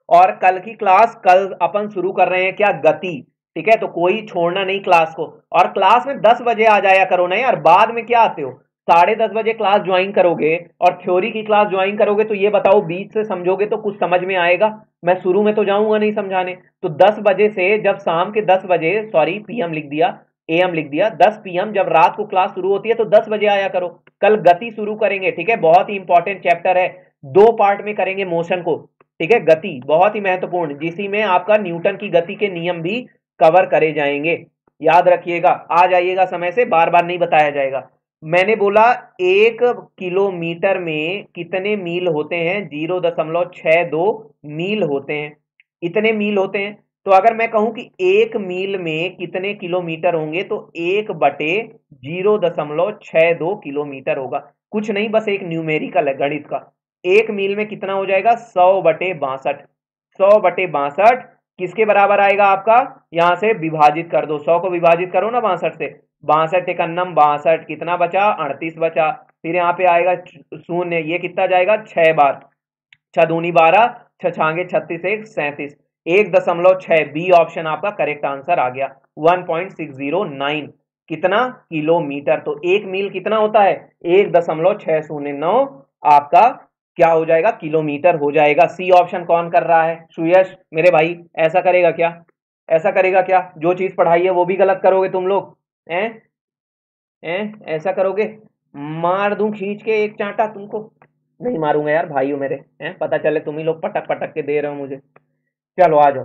और कल की क्लास, कल अपन शुरू कर रहे हैं क्या? गति। ठीक है, तो कोई छोड़ना नहीं क्लास को। और क्लास में 10 बजे आ जाया करो ना यार, बाद में क्या आते हो? 10:30 बजे क्लास ज्वाइन करोगे, और थ्योरी की क्लास ज्वाइन करोगे, तो ये बताओ बीच से समझोगे तो कुछ समझ में आएगा? मैं शुरू में तो जाऊंगा नहीं समझाने। तो 10 बजे से, जब शाम के 10 बजे, सॉरी पीएम लिख दिया, एएम लिख दिया, 10 पीएम जब रात को क्लास शुरू होती है, तो 10 बजे आया करो। कल गति शुरू करेंगे, ठीक है? बहुत ही इंपॉर्टेंट चैप्टर है, 2 पार्ट में करेंगे मोशन को। ठीक है, गति बहुत ही महत्वपूर्ण, जिसी में आपका न्यूटन की गति के नियम भी कवर करे जाएंगे। याद रखिएगा, आ जाइएगा समय से, बार बार नहीं बताया जाएगा। मैंने बोला 1 किलोमीटर में कितने मील होते हैं? 0.62 मील होते हैं। इतने मील होते हैं। तो अगर मैं कहूं कि 1 मील में कितने किलोमीटर होंगे, तो 1/0.62 किलोमीटर होगा। कुछ नहीं, बस एक न्यूमेरिकल है गणित का। 1 मील में कितना हो जाएगा? 100/62। 100/62 किसके बराबर आएगा आपका? यहां से विभाजित कर दो, 100 को विभाजित करो ना 62 से। 62 एकन्नम 62, कितना बचा? 38 बचा। फिर यहाँ पे आएगा शून्य, ये कितना जाएगा? 6 बार। 6 दूनी 12, 6 छांगे 36, 1 37, 1.6। बी ऑप्शन आपका करेक्ट आंसर आ गया। 1.609 कितना? किलोमीटर। तो 1 मील कितना होता है? 1.609 आपका क्या हो जाएगा, किलोमीटर हो जाएगा। सी ऑप्शन कौन कर रहा है, सुयश मेरे भाई, ऐसा करेगा क्या, ऐसा करेगा क्या, जो चीज पढ़ाई है वो भी गलत करोगे तुम लोग, हैं हैं, ऐसा करोगे, मार दूं खींच के एक चांटा तुमको। नहीं मारूंगा यार, भाई हो मेरे, हैं, पता चले तुम ही लोग पटक पटक के दे रहे हो मुझे। चलो आ जाओ।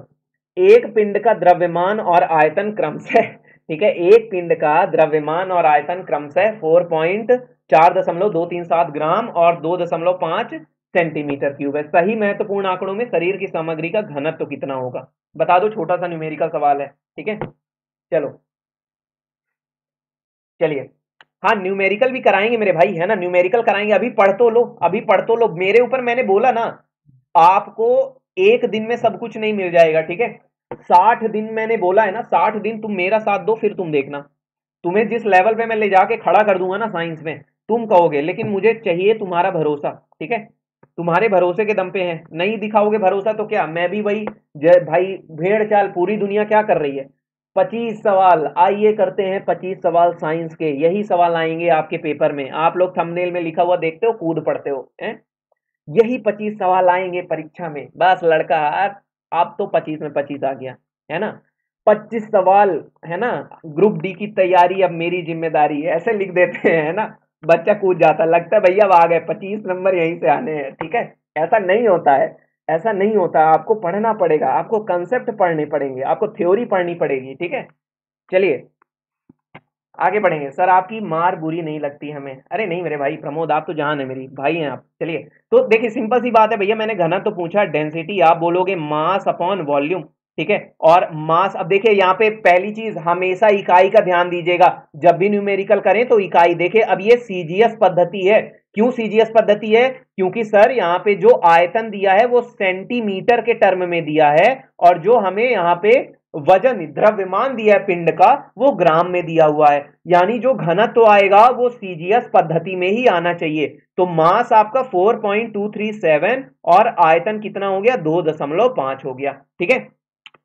एक पिंड का द्रव्यमान और आयतन क्रमशः, ठीक है, एक पिंड का द्रव्यमान और आयतन क्रमशः 4.237 ग्राम और 2.5 सेंटीमीटर क्यूब है। सही महत्वपूर्ण आंकड़ों में शरीर की सामग्री का घनत्व तो कितना होगा, बता दो, छोटा सा न्यूमेरिकल सवाल है, ठीक है। चलो चलिए, हाँ न्यूमेरिकल भी कराएंगे मेरे भाई, है ना, न्यूमेरिकल कराएंगे, अभी पढ़ तो लो, अभी पढ़ तो लो, मेरे ऊपर मैंने बोला ना, आपको एक दिन में सब कुछ नहीं मिल जाएगा, ठीक है। 60 दिन मैंने बोला है ना, 60 दिन तुम मेरा साथ दो, फिर तुम देखना, तुम्हें जिस लेवल पे मैं ले जाके खड़ा कर दूंगा ना साइंस में, तुम कहोगे, लेकिन मुझे चाहिए तुम्हारा भरोसा, ठीक है। तुम्हारे भरोसे के दम पे है, नहीं दिखाओगे भरोसा तो क्या, मैं भी वही भाई, भेड़ चाल पूरी दुनिया क्या कर रही है। 25 सवाल, आइए करते हैं 25 सवाल साइंस के, यही सवाल आएंगे आपके पेपर में, आप लोग थंबनेल में लिखा हुआ देखते हो, कूद पढ़ते हो, हैं, यही 25 सवाल आएंगे परीक्षा में, बस लड़का आप तो 25 में 25 आ गया, है ना। 25 सवाल, है ना, ग्रुप डी की तैयारी अब मेरी जिम्मेदारी है, ऐसे लिख देते हैं, है ना, बच्चा कूद जाता, लगता है भैया अब आ गए 25 नंबर यहीं से आने हैं, ठीक है। ऐसा नहीं होता है, ऐसा नहीं होता, आपको पढ़ना पड़ेगा, आपको कंसेप्ट पढ़ने पड़ेंगे, आपको थ्योरी पढ़नी पड़ेगी, ठीक है। चलिए आगे बढ़ेंगे। सर आपकी मार बुरी नहीं लगती हमें, अरे नहीं मेरे भाई प्रमोद, आप तो जान है मेरी, भाई हैं आप। चलिए, तो देखिए सिंपल सी बात है भैया, मैंने घनत्व तो पूछा, डेंसिटी आप बोलोगे मास अपॉन वॉल्यूम, ठीक है। और मास, अब देखिए यहाँ पे पहली चीज, हमेशा इकाई का ध्यान दीजिएगा, जब भी न्यूमेरिकल करें तो इकाई। देखिए अब ये सीजीएस पद्धति है, क्यों सीजीएस पद्धति है, क्योंकि सर यहाँ पे जो आयतन दिया है वो सेंटीमीटर के टर्म में दिया है, और जो हमें यहाँ पे वजन द्रव्यमान दिया है पिंड का, वो ग्राम में दिया हुआ है, यानी जो घनत्व आएगा वो सीजीएस पद्धति में ही आना चाहिए। तो मास आपका 4.237 और आयतन कितना हो गया, 2.5 हो गया, ठीक है।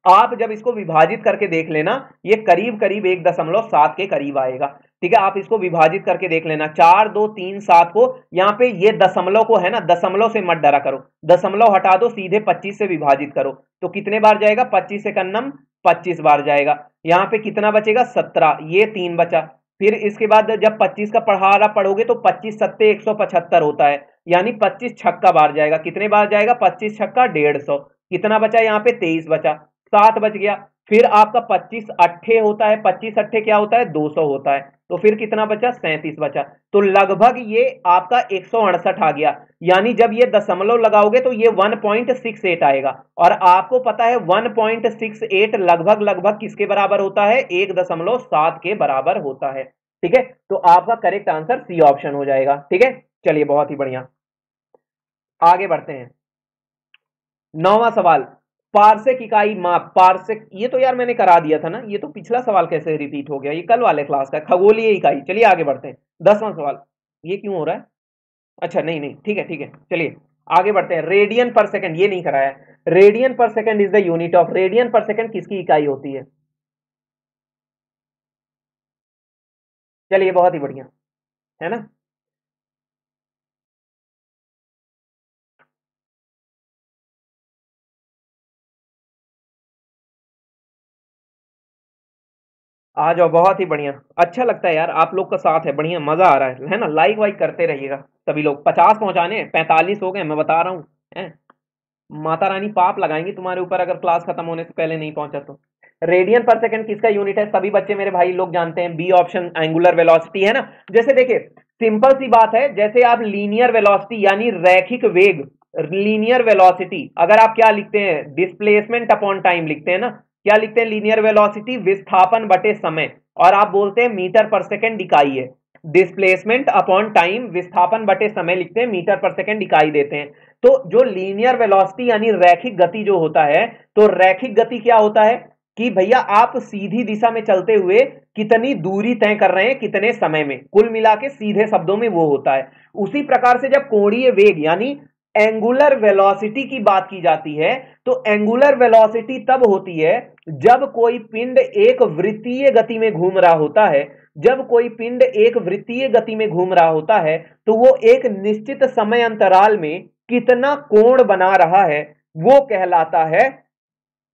आप जब इसको विभाजित करके देख लेना, ये करीब करीब 1.7 के करीब आएगा, ठीक है। आप इसको विभाजित करके देख लेना, 4 2 3 7 को, यहाँ पे ये दशमलव को है ना, दशमलव से मत डरा करो, दशमलव हटा दो, सीधे 25 से विभाजित करो, तो कितने बार जाएगा, 25 से कन्नम 25 बार जाएगा। यहाँ पे कितना बचेगा, 17, ये 3 बचा। फिर इसके बाद जब 25 का पढ़ारा पढ़ोगे तो 25 सत्ते 175 होता है, यानी 25 छक्का बार जाएगा, कितने बार जाएगा, 25 छक्का 150, कितना बचा यहाँ पे, 23 बचा, 7 बच गया। फिर आपका 25 अट्ठे होता है, 25 अट्ठे क्या होता है, 200 होता है, तो फिर कितना बचा, 37 बचा। तो लगभग ये आपका 168 आ गया, यानी जब ये दशमलव लगाओगे तो ये 1.68 आएगा, और आपको पता है 1.68 लगभग लगभग किसके बराबर होता है, 1.7 के बराबर होता है, ठीक है। तो आपका करेक्ट आंसर सी ऑप्शन हो जाएगा, ठीक है। चलिए बहुत ही बढ़िया, आगे बढ़ते हैं। 9वां सवाल, पार्सेक इकाई माप, पार्सेक, ये तो यार मैंने करा दिया था ना, ये तो पिछला सवाल कैसे रिपीट हो गया, ये कल वाले क्लास का, खगोलीय इकाई। चलिए आगे बढ़ते हैं, 10वां सवाल, ये क्यों हो रहा है, अच्छा नहीं नहीं, ठीक है ठीक है, चलिए आगे बढ़ते हैं। रेडियन पर सेकंड, ये नहीं कराया, रेडियन पर second is the unit of, radian पर सेकंड किसकी इकाई होती है। चलिए बहुत ही बढ़िया, है ना। आ जाओ, बहुत ही बढ़िया, अच्छा लगता है यार, आप लोग का साथ है, बढ़िया मजा आ रहा है ना, लाइक वाइक करते रहिएगा सभी लोग। 50 पहुंचाने, 45 हो गए, मैं बता रहा हूँ, हैं? माता रानी पाप लगाएंगी तुम्हारे ऊपर अगर क्लास खत्म होने से पहले नहीं पहुंचा तो। रेडियन पर सेकंड किसका यूनिट है, सभी बच्चे मेरे भाई लोग जानते हैं, बी ऑप्शन एंगुलर वेलोसिटी, है ना। जैसे देखिए सिंपल सी बात है, जैसे आप लीनियर वेलोसिटी यानी रैखिक वेग, लीनियर वेलोसिटी, अगर आप क्या लिखते हैं, डिस्प्लेसमेंट अपॉन टाइम लिखते हैं ना, क्या लिखते हैं, लीनियर वेलोसिटी विस्थापन बटे समय, और आप बोलते हैं मीटर पर सेकंड इकाई है, डिस्प्लेसमेंट अपॉन टाइम विस्थापन बटे समय लिखते हैं, मीटर पर सेकंड इकाई देते हैं। तो जो लीनियर वेलोसिटी यानी रैखिक गति जो होता है, तो रैखिक गति क्या होता है कि भैया आप सीधी दिशा में चलते हुए कितनी दूरी तय कर रहे हैं कितने समय में, कुल मिला के सीधे शब्दों में वो होता है। उसी प्रकार से जब कोणीय वेग यानी एंगुलर वेलोसिटी की बात की जाती है, तो एंगुलर वेलोसिटी तब होती है जब कोई पिंड एक वृत्तीय गति में घूम रहा होता है, जब कोई पिंड एक वृत्तीय गति में घूम रहा होता है, तो वो एक निश्चित समय अंतराल में कितना कोण बना रहा है वो कहलाता है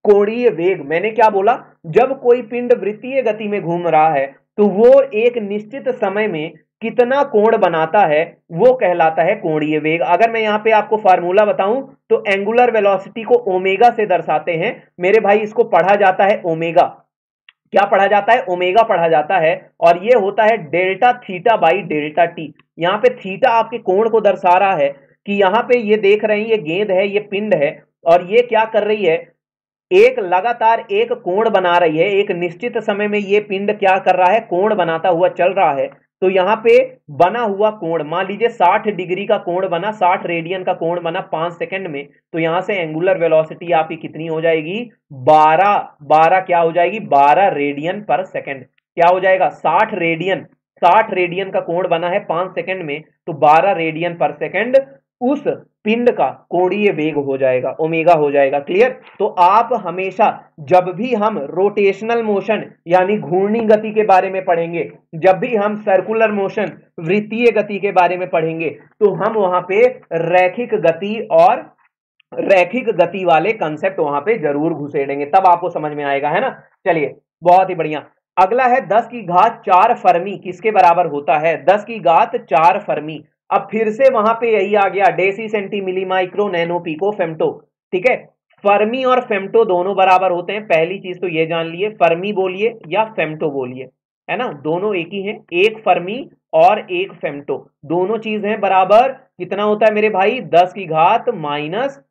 कोणीय वेग। मैंने क्या बोला, जब कोई पिंड वृत्तीय गति में घूम रहा है तो वो एक निश्चित समय में कितना कोण बनाता है वो कहलाता है कोणीय वेग। अगर मैं यहां पे आपको फार्मूला बताऊं तो एंगुलर वेलोसिटी को ओमेगा से दर्शाते हैं मेरे भाई। इसको पढ़ा जाता है ओमेगा। क्या पढ़ा जाता है? ओमेगा पढ़ा जाता है। और ये होता है delta theta by delta T. यहाँ पे थीटा आपके कोण को दर्शा रहा है कि यहाँ पे ये देख रहे हैं, ये गेंद है, ये पिंड है, और ये क्या कर रही है, एक लगातार एक कोण बना रही है। एक निश्चित समय में ये पिंड क्या कर रहा है, कोण बनाता हुआ चल रहा है। तो यहाँ पे बना हुआ कोण, मान लीजिए 60 डिग्री का कोण बना, 60 रेडियन का कोण बना 5 सेकंड में। तो यहां से एंगुलर वेलोसिटी आपकी कितनी हो जाएगी, 12 क्या हो जाएगी, 12 रेडियन पर सेकंड। क्या हो जाएगा, 60 रेडियन का कोण बना है 5 सेकंड में, तो 12 रेडियन पर सेकंड उस पिंड का कोणीय वेग हो जाएगा, ओमेगा हो जाएगा। क्लियर? तो आप हमेशा जब भी हम रोटेशनल मोशन यानी घूर्णी गति के बारे में पढ़ेंगे, जब भी हम सर्कुलर मोशन वृत्तीय गति के बारे में पढ़ेंगे, तो हम वहां पे रैखिक गति और रैखिक गति वाले कंसेप्ट वहां पे जरूर घुसेड़ेंगे, तब आपको समझ में आएगा, है ना। चलिए, बहुत ही बढ़िया। अगला है 10 की घात 4 फर्मी किसके बराबर होता है, 10 की घात 4 फर्मी। अब फिर से वहां पे यही आ गया, deci centi milli micro nano pico femto. ठीक है, फर्मी और फेम्टो दोनों बराबर होते हैं। पहली चीज तो ये जान लिए, फर्मी बोलिए या फेम्टो बोलिए, है ना, दोनों एक ही हैं। एक फर्मी और एक फेम्टो, दोनों चीज हैं बराबर। कितना होता है मेरे भाई, 10 की घात माइनस,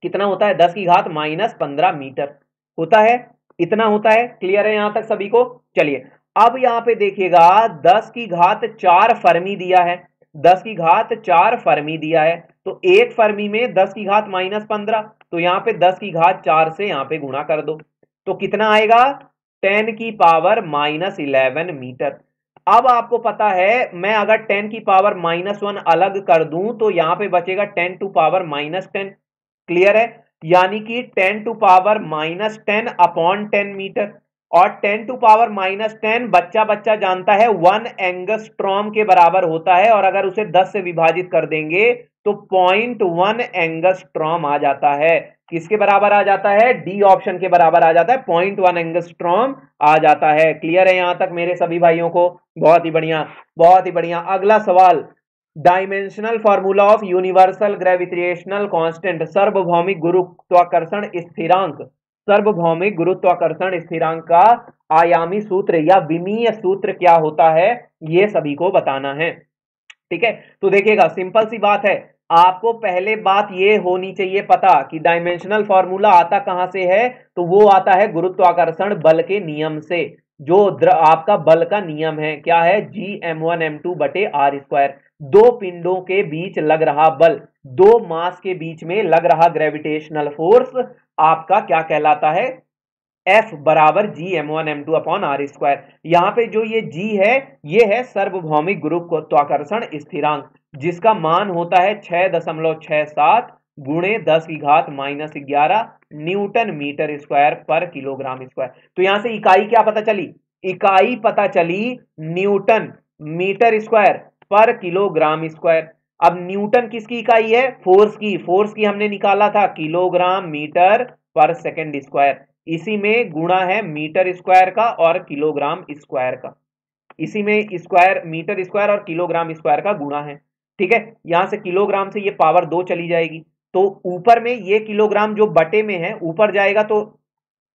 कितना होता है, 10 की घात माइनस 15 मीटर होता है। इतना होता है। क्लियर है यहां तक सभी को? चलिए, अब यहां पे देखिएगा, 10 की घात 4 फर्मी दिया है, 10 की घात 4 फर्मी दिया है, तो एक फर्मी में 10 की घात माइनस 15, तो यहां पे 10 की घात 4 से यहां पे गुणा कर दो, तो कितना आएगा, 10 की पावर माइनस 11 मीटर। अब आपको पता है, मैं अगर 10 की पावर माइनस 1 अलग कर दूं तो यहां पे बचेगा 10 टू पावर माइनस 10। क्लियर है? यानी कि 10 to power minus 10 upon 10 metre. और 10 टू पावर माइनस 10 बच्चा बच्चा जानता है 1 एंगस्ट्रॉम के बराबर होता है, और अगर उसे 10 से विभाजित कर देंगे तो 0.1 एंगस्ट्रॉम आ जाता है। किसके बराबर आ जाता है, डी ऑप्शन के बराबर आ जाता है, 0.1 एंगस्ट्रॉम आ जाता है। क्लियर है यहां तक मेरे सभी भाइयों को? बहुत ही बढ़िया, बहुत ही बढ़िया। अगला सवाल, dimensional formula of universal gravitational constant, सार्वभौमिक गुरुत्वाकर्षण स्थिरांक, सार्वभौमिक गुरुत्वाकर्षण स्थिरांक का आयामी सूत्र या विमीय सूत्र क्या होता है, ये सभी को बताना है। ठीक है, तो देखिएगा, सिंपल सी बात है। आपको पहले बात ये होनी चाहिए पता कि डायमेंशनल फॉर्मूला आता कहां से है, तो वो आता है गुरुत्वाकर्षण बल के नियम से। जो आपका बल का नियम है क्या है, Gm1m2 बटे आर स्क्वायर। दो पिंडों के बीच लग रहा बल, दो मास के बीच में लग रहा ग्रेविटेशनल फोर्स आपका क्या कहलाता है, F बराबर Gm1m2 अपॉन आर स्क्वायर। यहां पे जो ये G है, ये है सार्वभौमिक गुरुत्वाकर्षण स्थिरांक, जिसका मान होता है 6.67 गुणे 10 की घात माइनस 11 न्यूटन मीटर स्क्वायर पर किलोग्राम स्क्वायर। तो यहां से इकाई क्या पता चली, इकाई पता चली न्यूटन मीटर स्क्वायर पर किलोग्राम स्क्वायर। अब न्यूटन किसकी इकाई है, फोर्स की, फोर्स की हमने निकाला था किलोग्राम मीटर पर सेकेंड स्क्वायर। इसी में गुणा है मीटर स्क्वायर का और किलोग्राम स्क्वायर का, इसी में स्क्वायर, मीटर स्क्वायर और किलोग्राम स्क्वायर का गुणा है। ठीक है, यहां से किलोग्राम से ये पावर 2 चली जाएगी, तो ऊपर में ये किलोग्राम जो बटे में है ऊपर जाएगा तो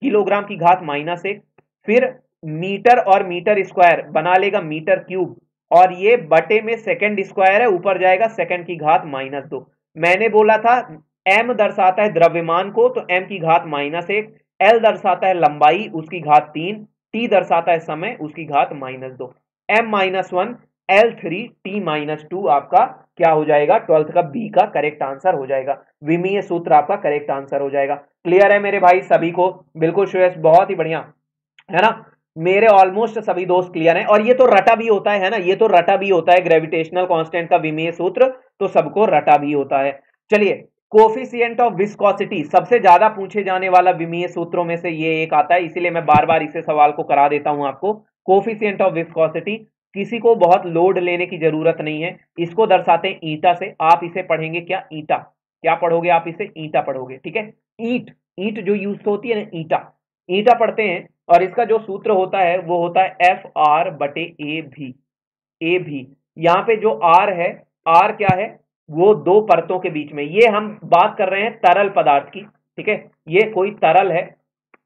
किलोग्राम की घात माइनस 1, फिर मीटर और मीटर स्क्वायर बना लेगा मीटर क्यूब, और ये बटे में सेकंड स्क्वायर है, ऊपर जाएगा सेकंड की घात माइनस 2। मैंने बोला था m दर्शाता है द्रव्यमान को, तो m की घात माइनस 1, l दर्शाता है लंबाई, उसकी घात 3, t दर्शाता है समय, उसकी घात minus 2, m minus 1 L3 t minus 2 आपका क्या हो जाएगा, 12th का बी का करेक्ट आंसर हो जाएगा। विमीय सूत्र आपका करेक्ट आंसर हो जाएगा। क्लियर है मेरे भाई सभी को? बिल्कुल श्रेष्ठ, बहुत ही बढ़िया, है ना। मेरे ऑलमोस्ट सभी दोस्त क्लियर हैं, और ये तो रटा भी होता है ना, ये तो रटा भी होता है ग्रेविटेशनल कांस्टेंट का विमीय सूत्र, तो सबको रटा भी होता है। चलिए, कोफिशिएंट ऑफ विस्कोसिटी, सबसे ज्यादा पूछे जाने वाला विमीय सूत्रों में से ये एक आता है, इसीलिए मैं बार बार इसे सवाल को करा देता हूं आपको। कोफिशिएंट ऑफ विस्कोसिटी किसी को बहुत लोड लेने की जरूरत नहीं है। इसको दर्शाते हैं ईटा से। आप इसे पढ़ेंगे क्या? ईटा। क्या पढ़ोगे आप? इसे ईटा पढ़ोगे, ठीक है। ईट, ईट जो यूज होती है ना, ईटा, ईटा पढ़ते हैं। और इसका जो सूत्र होता है वो होता है एफ आर बटे ए भी। ए भी, यहाँ पे जो आर है, आर क्या है? वो दो परतों के बीच में, ये हम बात कर रहे हैं तरल पदार्थ की, ठीक है। ये कोई तरल है,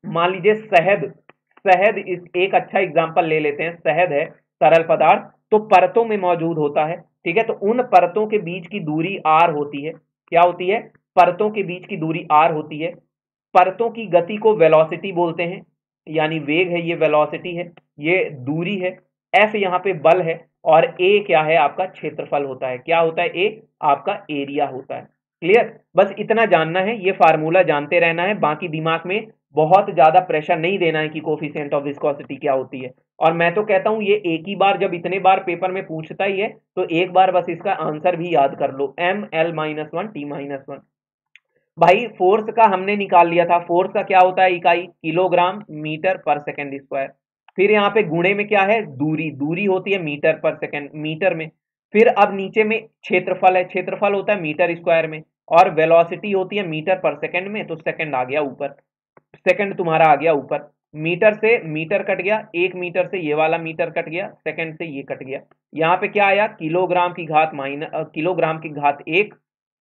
मान लीजिए शहद। शहद इस एक अच्छा एग्जांपल ले लेते हैं। शहद है तरल पदार्थ, तो परतों में मौजूद होता है, ठीक है। तो उन परतों के बीच की दूरी आर होती है। क्या होती है? परतों के बीच की दूरी आर होती है। परतों की गति को वेलोसिटी बोलते हैं, यानी वेग है, ये वेलोसिटी है, ये दूरी है। एफ यहाँ पे बल है, और ए क्या है? आपका क्षेत्रफल होता है। क्या होता है? ए आपका एरिया होता है। क्लियर? बस इतना जानना है, ये फार्मूला जानते रहना है। बाकी दिमाग में बहुत ज्यादा प्रेशर नहीं देना है कि कोफिशिएंट ऑफ विस्कोसिटी क्या होती है। और मैं तो कहता हूं ये एक ही बार, जब इतने बार पेपर में पूछता ही है तो एक बार बस इसका आंसर भी याद कर लो, M L minus one T minus one. भाई फोर्स का हमने निकाल लिया था। फोर्स का क्या होता है? इकाई किलोग्राम मीटर पर सेकेंड स्क्वायर। फिर यहाँ पे गुणे में क्या है? दूरी, दूरी होती है मीटर पर सेकेंड, मीटर में। फिर अब नीचे में क्षेत्रफल है, क्षेत्रफल होता है मीटर स्क्वायर में। और वेलोसिटी होती है मीटर पर सेकेंड में, तो सेकेंड आ गया ऊपर, सेकंड तुम्हारा आ गया ऊपर। मीटर से मीटर कट गया, एक मीटर से ये वाला मीटर कट गया, सेकंड से ये कट गया। यहाँ पे क्या आया? किलोग्राम की घात किलोग्राम की घात एक,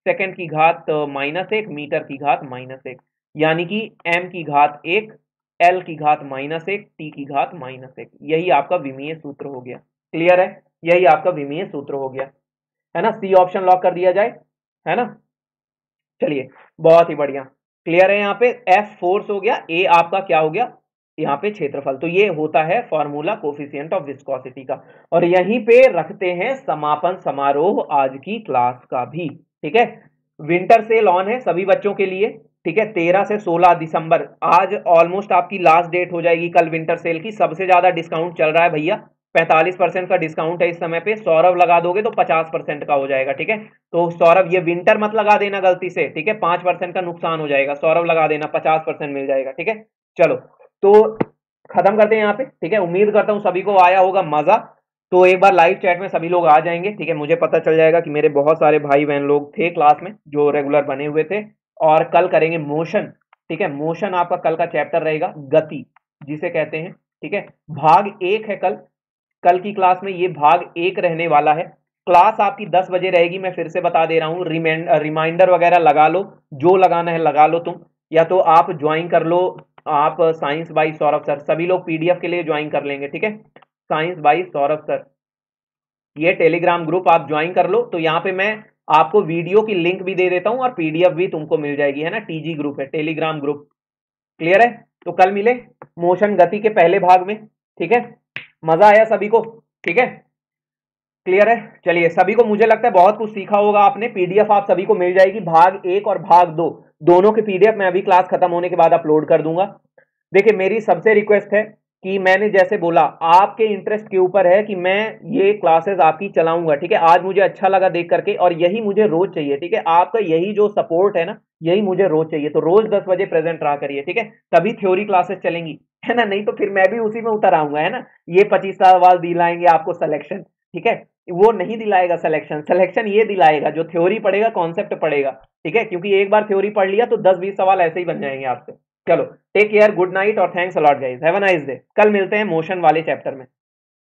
सेकंड की घात माइनस एक, मीटर की घात माइनस एक। यानी कि एम की घात एक, एल की घात माइनस एक, टी की घात माइनस एक। यही आपका विमीय सूत्र हो गया। क्लियर है? यही आपका विमीय सूत्र हो गया, है ना। सी ऑप्शन लॉक कर दिया जाए, है ना। चलिए, बहुत ही बढ़िया। क्लियर है? यहाँ पे एफ फोर्स हो गया, ए आपका क्या हो गया? यहाँ पे क्षेत्रफल। तो ये होता है फॉर्मूला कोफिशिएंट ऑफ विस्कोसिटी का। और यहीं पे रखते हैं समापन समारोह आज की क्लास का भी, ठीक है। विंटर सेल ऑन है सभी बच्चों के लिए, ठीक है। 13 से 16 दिसंबर, आज ऑलमोस्ट आपकी लास्ट डेट हो जाएगी कल विंटर सेल की। सबसे ज्यादा डिस्काउंट चल रहा है भैया, 45% का डिस्काउंट है इस समय पे। सौरभ लगा दोगे तो 50% का हो जाएगा, ठीक है। तो सौरभ ये विंटर मत लगा देना गलती से, ठीक है। 5% का नुकसान हो जाएगा। सौरभ लगा देना, 50% मिल जाएगा, ठीक है। चलो, तो खत्म करते हैं यहाँ पे, ठीक है। उम्मीद करता हूँ सभी को आया होगा मजा। तो एक बार लाइव चैट में सभी लोग आ जाएंगे, ठीक है। मुझे पता चल जाएगा कि मेरे बहुत सारे भाई बहन लोग थे क्लास में जो रेगुलर बने हुए थे। और कल करेंगे मोशन, ठीक है। मोशन आपका कल का चैप्टर रहेगा, गति जिसे कहते हैं, ठीक है। भाग एक है कल, कल की क्लास में ये भाग एक रहने वाला है। क्लास आपकी 10 बजे रहेगी, मैं फिर से बता दे रहा हूँ। रिमाइंडर वगैरह लगा लो, जो लगाना है लगा लो तुम, या तो आप ज्वाइन कर लो। आप साइंस बाई सौरभ सर, सभी लोग पीडीएफ के लिए ज्वाइन कर लेंगे, ठीक है। साइंस बाई सौरभ सर, ये टेलीग्राम ग्रुप आप ज्वाइन कर लो। तो यहाँ पे मैं आपको वीडियो की लिंक भी दे देता हूँ और पीडीएफ भी तुमको मिल जाएगी, है ना। टीजी ग्रुप है, टेलीग्राम ग्रुप। क्लियर है? तो कल मिले मोशन गति के पहले भाग में, ठीक है। मजा आया सभी को? ठीक है, क्लियर है। चलिए, सभी को मुझे लगता है बहुत कुछ सीखा होगा आपने। पीडीएफ आप सभी को मिल जाएगी, भाग एक और भाग दो दोनों के पीडीएफ मैं अभी क्लास खत्म होने के बाद अपलोड कर दूंगा। देखिए, मेरी सबसे रिक्वेस्ट है कि मैंने जैसे बोला आपके इंटरेस्ट के ऊपर है कि मैं ये क्लासेस आपकी चलाऊंगा, ठीक है। आज मुझे अच्छा लगा देख करके, और यही मुझे रोज चाहिए, ठीक है। आपका यही जो सपोर्ट है ना, यही मुझे रोज चाहिए। तो रोज 10 बजे प्रेजेंट रहा करिए, ठीक है। तभी थ्योरी क्लासेस चलेंगी, है ना। नहीं तो फिर मैं भी उसी में उतर आऊंगा, है ना। ये 25 साल बाद दिलाएंगे आपको सिलेक्शन, ठीक है। वो नहीं दिलाएगा सिलेक्शन, सिलेक्शन ये दिलाएगा जो थ्योरी पढ़ेगा, कॉन्सेप्ट पढ़ेगा, ठीक है। क्योंकि एक बार थ्योरी पढ़ लिया तो 10-20 सवाल ऐसे ही बन जाएंगे आपसे। चलो, टेक केयर, गुड नाइट और thanks a lot guys, have a nice day. कल मिलते हैं मोशन वाले चैप्टर में।